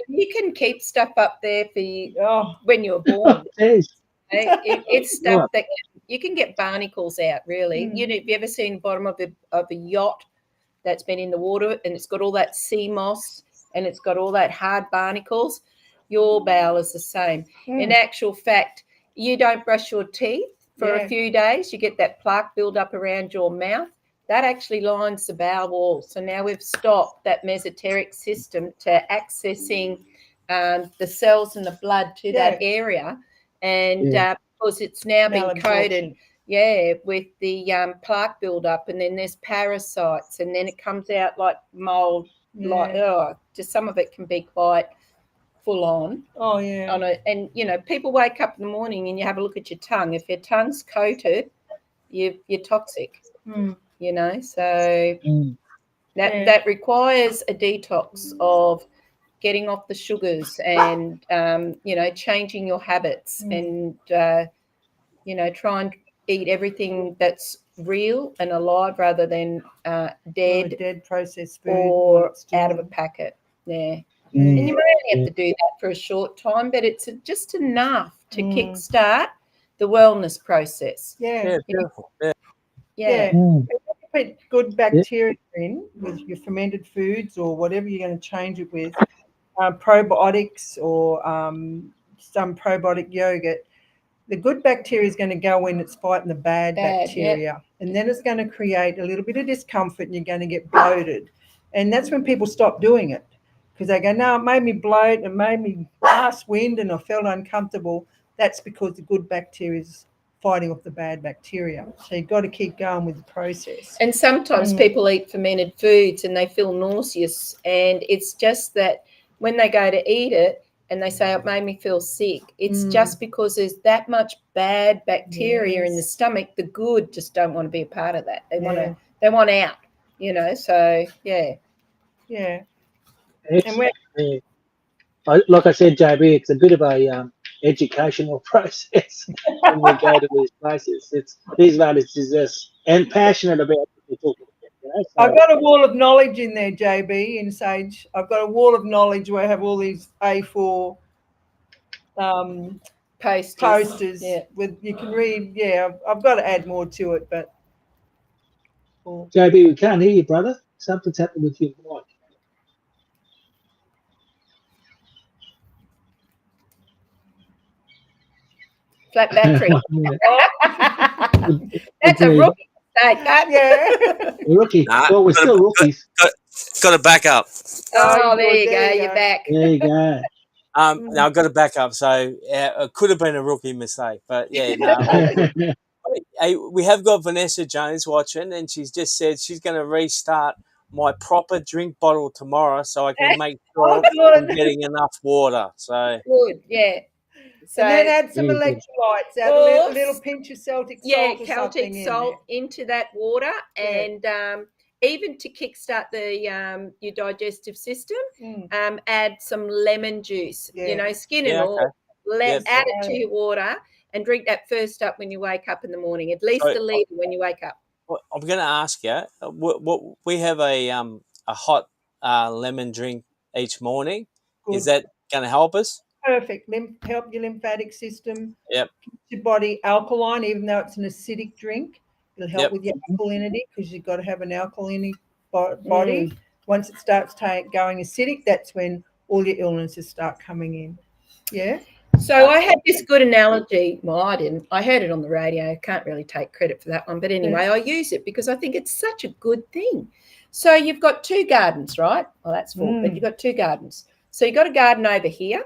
S4: You can keep stuff up there for you
S3: Oh,
S4: when you're born.
S1: Jeez.
S4: It's stuff that you can get barnacles out. Really, you know, have you ever seen the bottom of a yacht that's been in the water and it's got all that sea moss and it's got all that hard barnacles? Your bowel is the same. In actual fact, you don't brush your teeth for a few days, you get that plaque build up around your mouth. That actually lines the bowel wall. So now we've stopped that mesenteric system to accessing the cells in the blood to that area. And because it's now been coated, with the plaque build-up, and then there's parasites, and then it comes out like mold, just some of it can be quite full on.
S3: Oh, yeah.
S4: And, you know, people wake up in the morning and you have a look at your tongue. If your tongue's coated, you're toxic, you know. So that requires a detox of getting off the sugars and, you know, changing your habits and, you know, try and eat everything that's real and alive rather than dead
S3: processed food
S4: or out of a packet. And you may only have to do that for a short time, but it's just enough to kickstart the wellness process.
S2: Beautiful.
S3: Put good bacteria in with your fermented foods or whatever you're going to change it with, probiotics or some probiotic yogurt. The good bacteria is going to go in, it's fighting the bad bacteria. And then it's going to create a little bit of discomfort and you're going to get bloated. And that's when people stop doing it because they go, no, it made me bloat, it made me pass wind and I felt uncomfortable. That's because the good bacteria is fighting off the bad bacteria. So you've got to keep going with the process.
S4: And sometimes people eat fermented foods and they feel nauseous, and it's just that when they go to eat it and they say it made me feel sick, it's just because there's that much bad bacteria in the stomach. The good just don't want to be a part of that. They want out, you know. So
S1: And like I said, JB, it's a bit of a educational process when we go to these places. These ladies is just and passionate about what they're talking about. You know? So,
S3: I've got a wall of knowledge in there, JB, in Sage. I've got a wall of knowledge where I have all these A4 posters with you can read. I've got to add more to it, but
S1: JB, we can't hear you, brother. Something's happened with your mic.
S4: flat battery. That's a rookie mistake.
S1: Rookie. Well, we're still rookies.
S2: Got to back up.
S4: Oh, there you go. You're back.
S1: There you go.
S2: Now I've got to back up. So it could have been a rookie mistake, but no. Hey, we have got Vanessa Jones watching, and she's just said she's going to restart my proper drink bottle tomorrow, so I can make sure I'm getting enough water. So
S4: good, So
S3: and then add some electrolytes, add a little pinch of Celtic salt.
S4: Celtic salt into that water, and even to kickstart the your digestive system, add some lemon juice. You know, skin and all. Add it to your water and drink that first up when you wake up in the morning. At least a litre when you wake up.
S2: I'm going to ask you. What we have a hot lemon drink each morning. Good. Is that going to help us?
S3: Perfect. Help your lymphatic system.
S2: Yep.
S3: Keep your body alkaline, even though it's an acidic drink. It'll help with your alkalinity because you've got to have an alkaline body. Once it starts going acidic, that's when all your illnesses start coming in. Yeah.
S4: So I had this good analogy. Well, I didn't. I heard it on the radio. I can't really take credit for that one. But anyway, I use it because I think it's such a good thing. So you've got two gardens, right? Well, that's full, but you've got two gardens. So you've got a garden over here.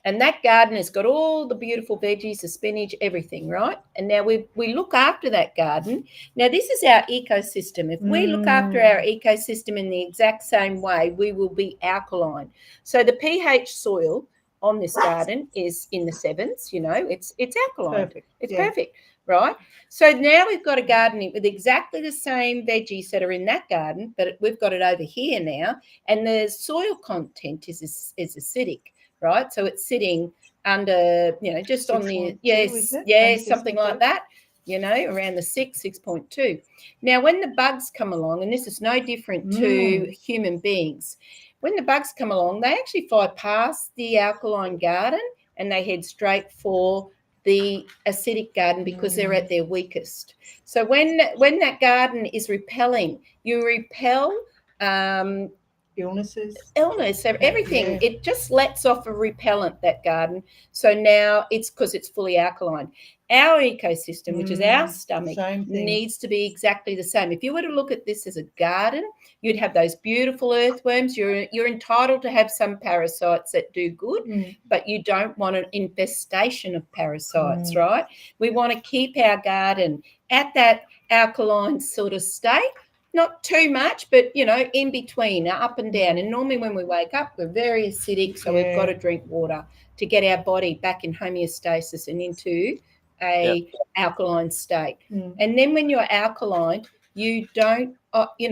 S4: And that garden has got all the beautiful veggies, the spinach, everything, right? And now we look after that garden. Now, this is our ecosystem. If we look after our ecosystem in the exact same way, we will be alkaline. So the pH soil on this garden is in the 7s, it's alkaline.
S3: Perfect.
S4: It's perfect, right? So now we've got a garden with exactly the same veggies that are in that garden, but we've got it over here now, and the soil content is acidic, right? So it's sitting under, just on the, something like that, around the 6.2. Now, when the bugs come along, and this is no different to human beings, when the bugs come along, they actually fly past the alkaline garden and they head straight for the acidic garden because they're at their weakest. So when that garden is repelling, you repel illness, everything.
S3: Yeah.
S4: It just lets off a repellent, that garden. So now it's because it's fully alkaline. Our ecosystem, which is our stomach, needs to be exactly the same. If you were to look at this as a garden, you'd have those beautiful earthworms. You're entitled to have some parasites that do good, but you don't want an infestation of parasites, right? We want to keep our garden at that alkaline sort of state. Not too much, but, in between, up and down. And normally when we wake up, we're very acidic, so we've got to drink water to get our body back in homeostasis and into a alkaline state. And then when you're alkaline, you don't,
S3: you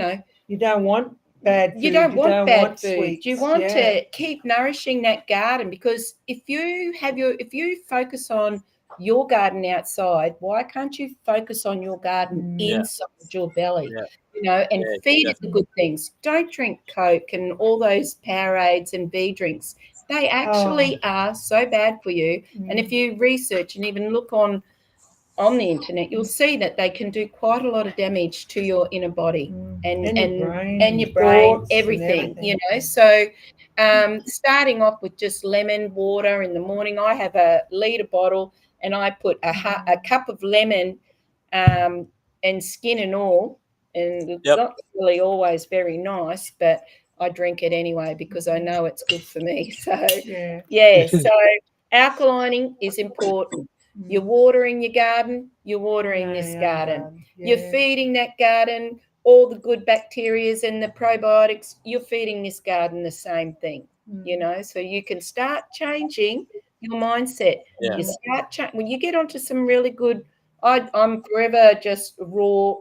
S3: don't want bad food.
S4: You don't want bad food.
S3: Sweets.
S4: You want to keep nourishing that garden, because if you focus on your garden outside, why can't you focus on your garden inside your belly? And feed it the good things. Don't drink Coke and all those Powerades and V drinks. They actually are so bad for you. And if you research and even look on the internet, you'll see that they can do quite a lot of damage to your inner body and your brain, everything. So starting off with just lemon water in the morning. I have a litre bottle and I put a cup of lemon and skin and all. And it's not really always very nice, but I drink it anyway because I know it's good for me. So, so alkalining is important. You're watering your garden, you're watering this garden. You're feeding that garden all the good bacteria and the probiotics. You're feeding this garden the same thing, so you can start changing your mindset. You start when you get onto some really good, I'm forever just raw,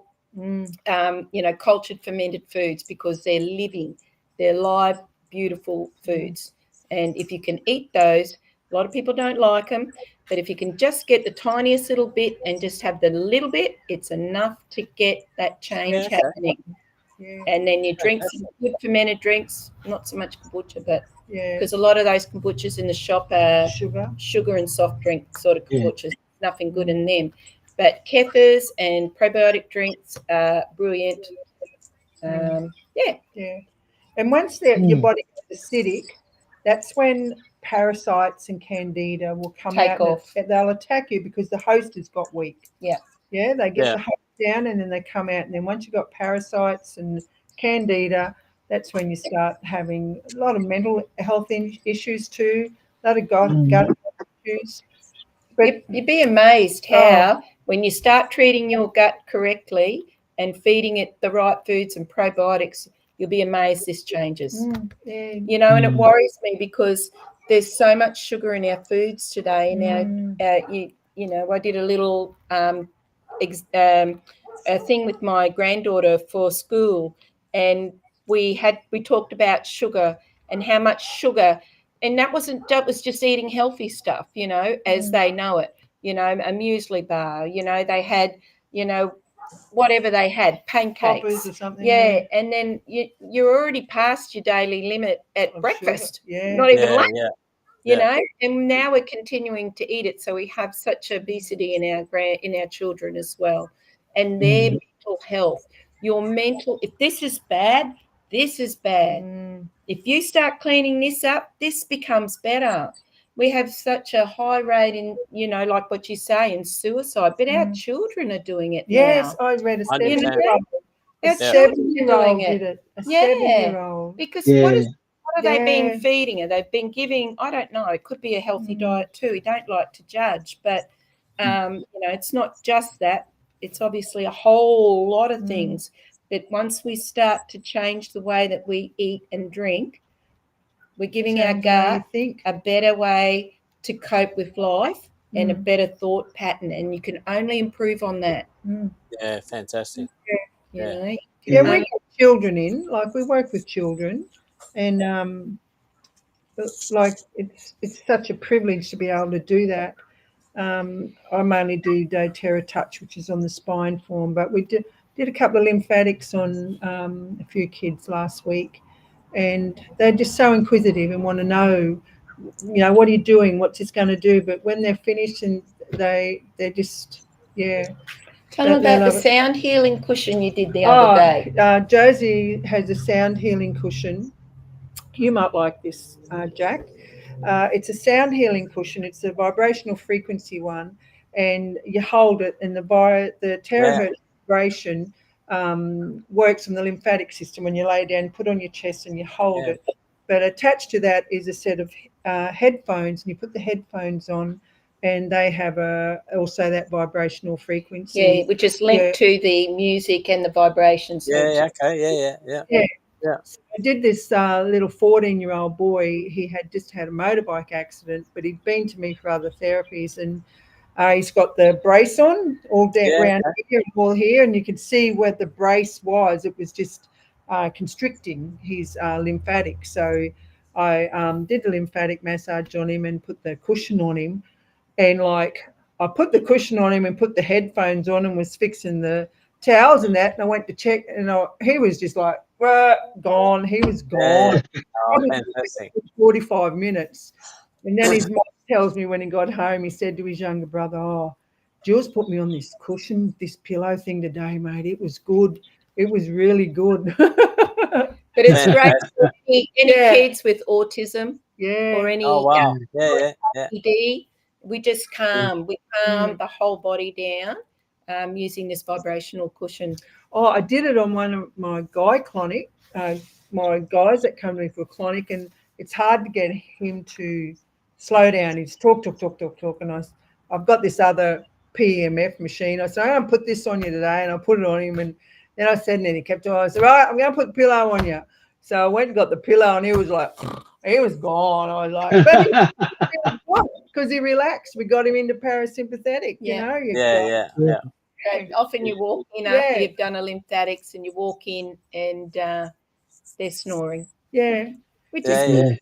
S4: cultured fermented foods, because they're living, they're live, beautiful foods. And if you can eat those, a lot of people don't like them, but if you can just get the tiniest little bit and just have the little bit, it's enough to get that change happening. And then you drink some good fermented drinks, not so much kombucha, but because a lot of those kombuchas in the shop are sugar and soft drink sort of kombuchas. Nothing good in them. But kefirs and probiotic drinks are brilliant.
S3: And once your body is acidic, that's when parasites and candida will come out. And they'll attack you because the host has got weak. They get the host down and then they come out. And then once you've got parasites and candida, that's when you start having a lot of mental health issues too, a lot of gut issues.
S4: But you'd be amazed how when you start treating your gut correctly and feeding it the right foods and probiotics, you'll be amazed this changes. And it worries me because there's so much sugar in our foods today. Now, I did a little a thing with my granddaughter for school, and we talked about sugar and how much sugar. And that was just eating healthy stuff, as they know it, a muesli bar, they had, whatever they had, pancakes.
S3: Poppers or something.
S4: And then you're already past your daily limit at breakfast. Not even lunch. And now we're continuing to eat it. So we have such obesity in our children as well. And their mental health, if this is bad, this is bad. If you start cleaning this up, this becomes better. We have such a high rate in, like what you say, in suicide, but our children are doing it now.
S3: Yes, I read a 7-year-old.
S4: Our children are doing it.
S3: A 7-year-old.
S4: Because what What have they been
S3: Yeah.
S4: feeding her? They've been giving, I don't know, it could be a healthy diet too. We don't like to judge, but, it's not just that. It's obviously a whole lot of things. But once we start to change the way that we eat and drink, we're giving our
S3: Change how you
S4: gut
S3: think.
S4: a better way to cope with life and a better thought pattern. And you can only improve on that.
S2: Yeah, fantastic.
S4: You know?
S3: Yeah, we get children in, like we work with children, and like it's such a privilege to be able to do that. I mainly do doTERRA Touch, which is on the spine form, but we did a couple of lymphatics on a few kids last week, and they're just so inquisitive and want to know, what are you doing? What's this going to do? But when they're finished, and they're just, yeah.
S4: Tell them about the sound healing cushion you did the other day.
S3: Josie has a sound healing cushion. You might like this, Jack. It's a sound healing cushion. It's a vibrational frequency one, and you hold it, and the terahertz vibration works on the lymphatic system. When you lay down, put on your chest, and you hold it. But attached to that is a set of headphones, and you put the headphones on, and they have also that vibrational frequency.
S4: Yeah, which is linked to the music and the vibrations.
S2: Yeah, okay, yeah.
S3: So I did this little 14-year-old boy. He had just had a motorbike accident, but he'd been to me for other therapies, and he's got the brace on all around here and all here, and you could see where the brace was. It was just constricting his lymphatic. So I did the lymphatic massage on him and put the cushion on him, and like I put the cushion on him and put the headphones on and was fixing the towels and that, and I went to check, and he was just like gone. He was gone.
S2: Oh, fantastic.
S3: 45 minutes. And then his mum tells me when he got home, he said to his younger brother, "Oh, Jules put me on this cushion, this pillow thing today, mate. It was good. It was really good."
S4: But it's great for any kids with autism or any ADD. We just calm. We calm the whole body down using this vibrational cushion.
S3: Oh, I did it on one of my guy clonic, my guys that come to me for clonic, and it's hard to get him to slow down. He's talk, and I've got this other PEMF machine. I said, "I'm going to put this on you today," and I put it on him, and then I said, and then he kept on. I said, "Right, I'm going to put the pillow on you." So I went and got the pillow, and he was like, he was gone. I was like, but because he relaxed. We got him into parasympathetic, you know.
S2: Yeah.
S4: Often you walk in after you've done a lymphatics, and you walk in and they're snoring.
S3: Yeah.
S4: Which is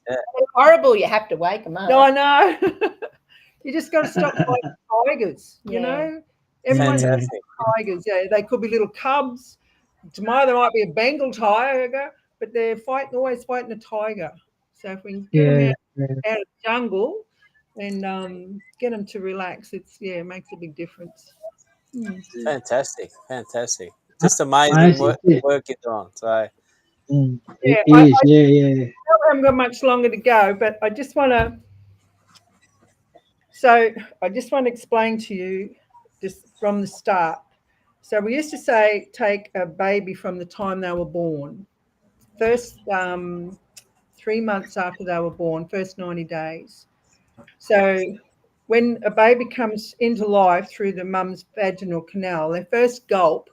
S4: horrible. You have to wake them up.
S3: No, I know. You just got to stop fighting tigers, you know. Everyone's tigers. Yeah, they could be little cubs. Tomorrow there might be a Bengal tiger, but they're always fighting a tiger. So if we can get them out of the jungle and get them to relax, it makes a big difference.
S2: Fantastic. Just amazing work you're doing. So
S3: it is. I haven't got much longer to go, but I just want to explain to you just from the start. So we used to say take a baby from the time they were born. First 3 months after they were born, first 90 days. So when a baby comes into life through the mum's vaginal canal, their first gulp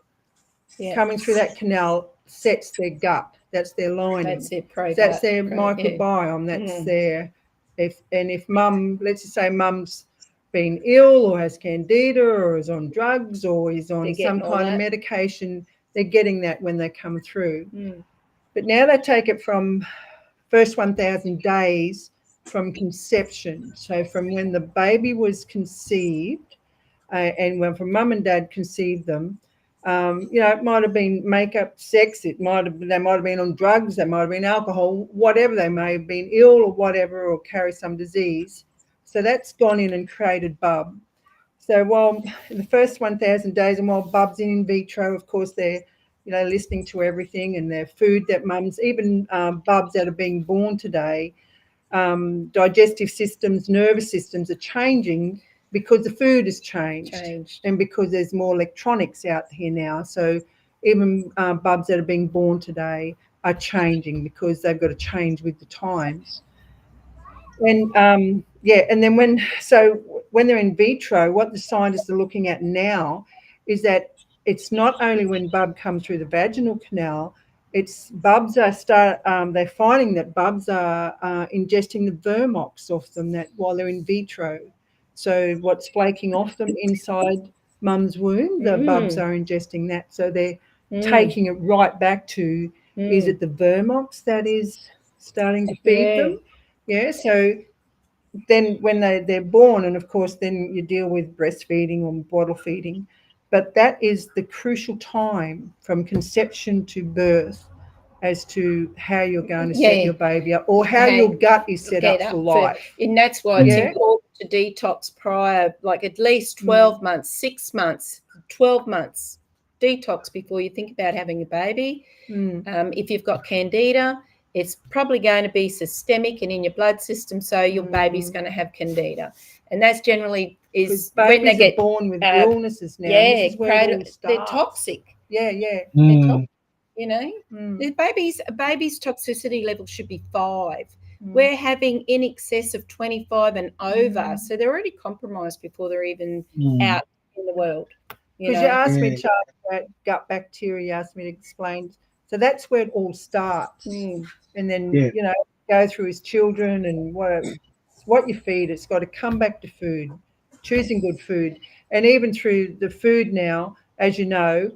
S3: coming through that canal sets their gut. That's their lining.
S4: That's their progut.
S3: That's their microbiome. That's their if mum, let's just say mum's been ill or has candida or is on drugs or is on some kind of medication, they're getting that when they come through. But now they take it from first 1,000 days from conception. So from when the baby was conceived and when from mum and dad conceived them, it might have been makeup, sex. They might have been on drugs. They might have been alcohol, whatever. They may have been ill or whatever, or carry some disease. So that's gone in and created bub. So while in the first 1,000 days, and while bub's in vitro, of course, they're listening to everything and their food that mums, even bubs that are being born today, digestive systems, nervous systems are changing because the food has changed. And because there's more electronics out here now. So even bubs that are being born today, are changing because they've got to change with the times. And and then when they're in vitro, what the scientists are looking at now is that it's not only when bub comes through the vaginal canal, it's bubs are they're finding that bubs are ingesting the vermox off them that while they're in vitro. So what's flaking off them inside mum's womb, the bubs are ingesting that. So they're taking it right back to is it the vermox that is starting to feed them? Yeah, so then when they're born, and of course then you deal with breastfeeding or bottle feeding, but that is the crucial time from conception to birth as to how you're going to set your baby up or how your gut is set up for life.
S4: And that's why it's important to detox prior, like at least 12 months, 6 months, 12 months detox before you think about having a baby. If you've got candida, it's probably going to be systemic and in your blood system, so your baby's going to have candida. And that's generally is when they get
S3: born with illnesses now. Yeah, this is where it all starts.
S4: They're toxic.
S3: Yeah.
S4: They're toxic, you know. The a baby's toxicity level should be 5. We're having in excess of 25 and over, so they're already compromised before they're even out in the world.
S3: Because you asked me, Charlie, about gut bacteria, you asked me to explain. So that's where it all starts. And then, you know, go through his children and what you feed. It's got to come back to food, choosing good food. And even through the food now, as you know,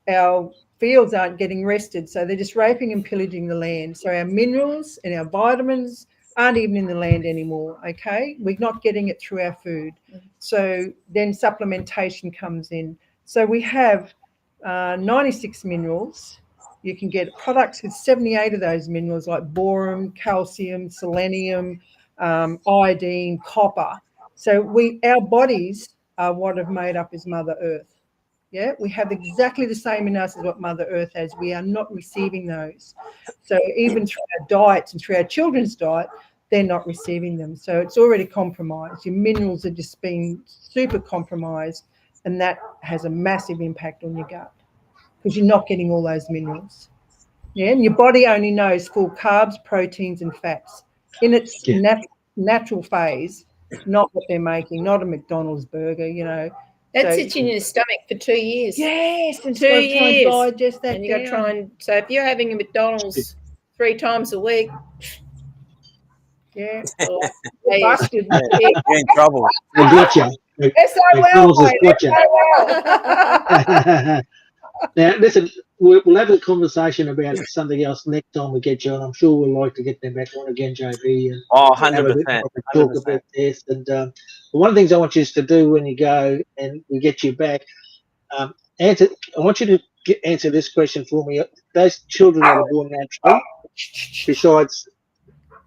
S3: our fields aren't getting rested. So they're just raping and pillaging the land. So our minerals and our vitamins aren't even in the land anymore, okay? We're not getting it through our food. So then supplementation comes in. So we have 96 minerals. You can get products with 78 of those minerals like boron, calcium, selenium, iodine, copper. So our bodies are what have made up as Mother Earth. Yeah, we have exactly the same in us as what Mother Earth has. We are not receiving those. So even through our diets and through our children's diet, they're not receiving them. So it's already compromised. Your minerals are just being super compromised, and that has a massive impact on your gut because you're not getting all those minerals. Yeah, and your body only knows full carbs, proteins, and fats in its natural phase, not what they're making, not a McDonald's burger, you know.
S4: That sits in your stomach for 2 years.
S3: Yes, and
S4: 2 years.
S3: Try and digest that.
S4: And you got to try and. So if you're having a McDonald's 3 times a week,
S3: you're busted.
S2: You're in trouble.
S1: They got you. McDonald's has got you. Now, listen, we'll have a conversation about something else next time we get you on. I'm sure we'll like to get them back on again, JB. And
S2: 100%.
S1: Talk about this. And one of the things I want you to do when you go and we get you back, I want you to answer this question for me. Those children that are born naturally,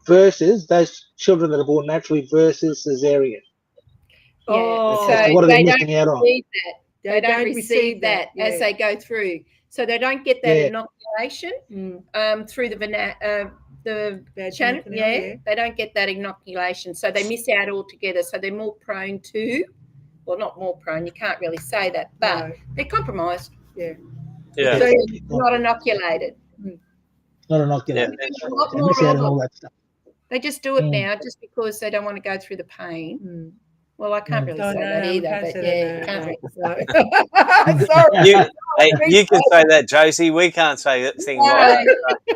S1: versus those children that are born naturally versus cesarean.
S4: So
S1: what are they missing out on?
S4: They don't receive that as they go through. So they don't get that inoculation through the channel. They don't get that inoculation. So they miss out altogether. So they're more prone to, well, not more prone, you can't really say that, but they're compromised.
S3: Yeah.
S2: Yeah.
S4: So not inoculated.
S1: Not inoculated. They miss out on all that stuff.
S4: They just do it now just because they don't want to go through the pain. Well, I can't really say that either, but you can't really say.
S3: Sorry.
S2: You can say that, Josie. We can't say that thing like that.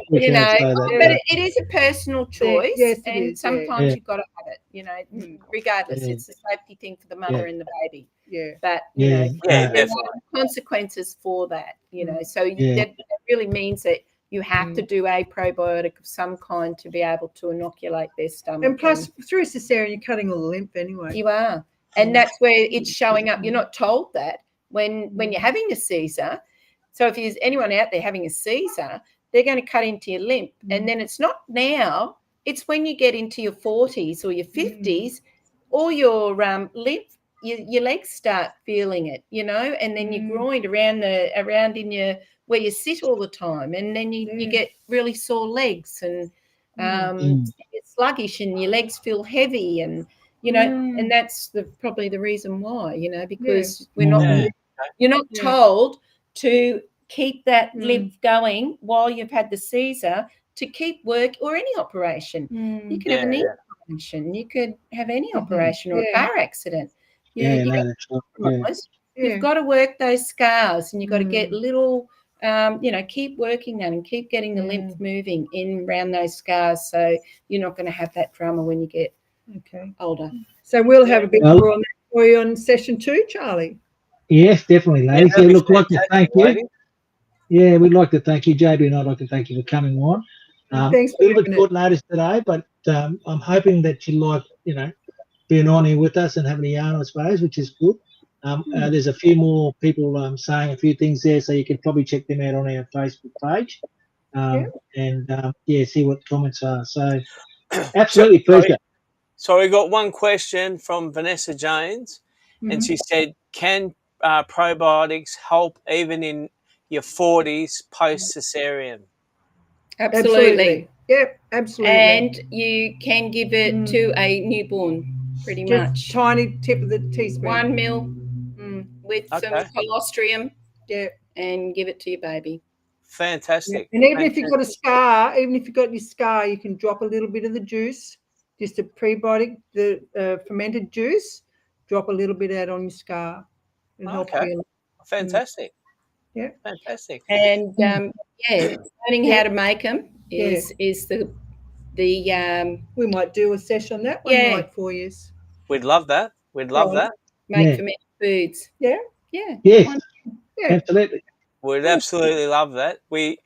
S4: You know, but it is a personal choice, and sometimes you've got to have it. You know, regardless, it's a safety thing for the mother and the baby.
S3: Yeah,
S4: but you know, there are consequences for that. You know, so that really means that you have to do a probiotic of some kind to be able to inoculate their stomach.
S3: And plus, through a cesarean, you're cutting all the lymph anyway.
S4: You are. And that's where it's showing up. You're not told that when you're having a Caesar. So if there's anyone out there having a Caesar, they're going to cut into your lymph. And then it's not now. It's when you get into your 40s or your 50s, all your lymph, your legs start feeling it, you know, and then your groin around in your where you sit all the time, and then you get really sore legs and you get sluggish and your legs feel heavy, and you know, and that's probably the reason why, you know, because you're not told to keep that lymph going while you've had the Caesar to keep work or any operation. You could have an knee operation. You could have any operation or a car accident.
S1: Yeah, no, that's right.
S4: You've got to work those scars, and you've got to get little, keep working that and keep getting the lymph moving in around those scars, so you're not going to have that drama when you get older.
S3: So we'll have a bit more on that for you on session 2, Charlie.
S1: Yes, definitely, ladies.
S2: that'd be
S1: look, like to thank you.
S2: ladies.
S1: Yeah, we'd like to thank you, JB, and I'd like to thank you for coming on.
S3: Thanks for
S1: a little bit
S3: doing
S1: short notice today, but I'm hoping that you like, being on here with us and having a yarn, I suppose, which is good. There's a few more people saying a few things there, so you can probably check them out on our Facebook page and see what the comments are. So, absolutely, pleasure.
S2: So we got one question from Vanessa Jones, and she said, "Can probiotics help even in your 40s post cesarean?"
S4: Absolutely.
S3: Yep, absolutely.
S4: And you can give it to a newborn, pretty much.
S3: Tiny tip of the teaspoon.
S4: 1 ml with some colostrum.
S3: Yeah.
S4: And give it to your baby.
S2: Fantastic.
S3: Yeah. And even if you've got a scar, even if you've got your scar, you can drop a little bit of the juice, just a prebiotic, the fermented juice, drop a little bit out on your scar. It'll help heal.
S2: Fantastic.
S3: Yeah.
S2: Fantastic.
S4: And learning how to make them is the
S3: we might do a session on that one night for you.
S2: We'd love that. We'd love that.
S4: Make fermented foods.
S3: Yeah.
S4: Yeah.
S1: Yes. Absolutely.
S2: We'd absolutely love that. We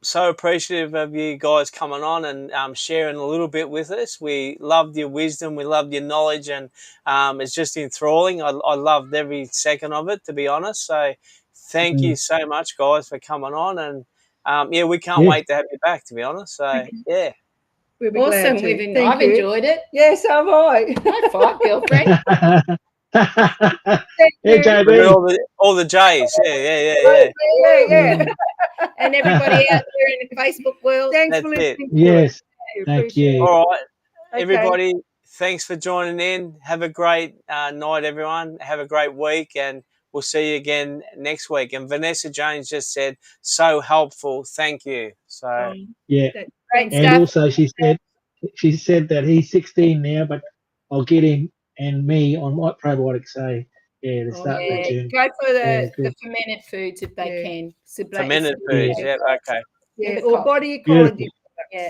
S2: so appreciative of you guys coming on and sharing a little bit with us. We loved your wisdom. We loved your knowledge, and it's just enthralling. I loved every second of it, to be honest. So thank you so much, guys, for coming on. And we can't wait to have you back, to be honest. So yeah.
S3: We'll be
S4: awesome.
S3: glad to.
S4: I've enjoyed it.
S3: Yes, so have I.
S4: High five, girlfriend.
S1: Hey, JB.
S2: All the J's. Yeah.
S4: And everybody out there in the Facebook world.
S3: Thanks for listening.
S1: Yes. Thank you.
S2: All right. Everybody, thanks for joining in. Have a great night, everyone. Have a great week, and we'll see you again next week. And Vanessa Jones just said, so helpful. Thank you. So
S1: yeah.
S4: Great
S1: and
S4: stuff.
S1: Also she said that he's 16 now, but I'll get him and me on my probiotics. So yeah, to start that journey.
S4: Go for the fermented foods if they can.
S2: Fermented foods, okay.
S3: Yeah, or body ecology.
S4: Yeah.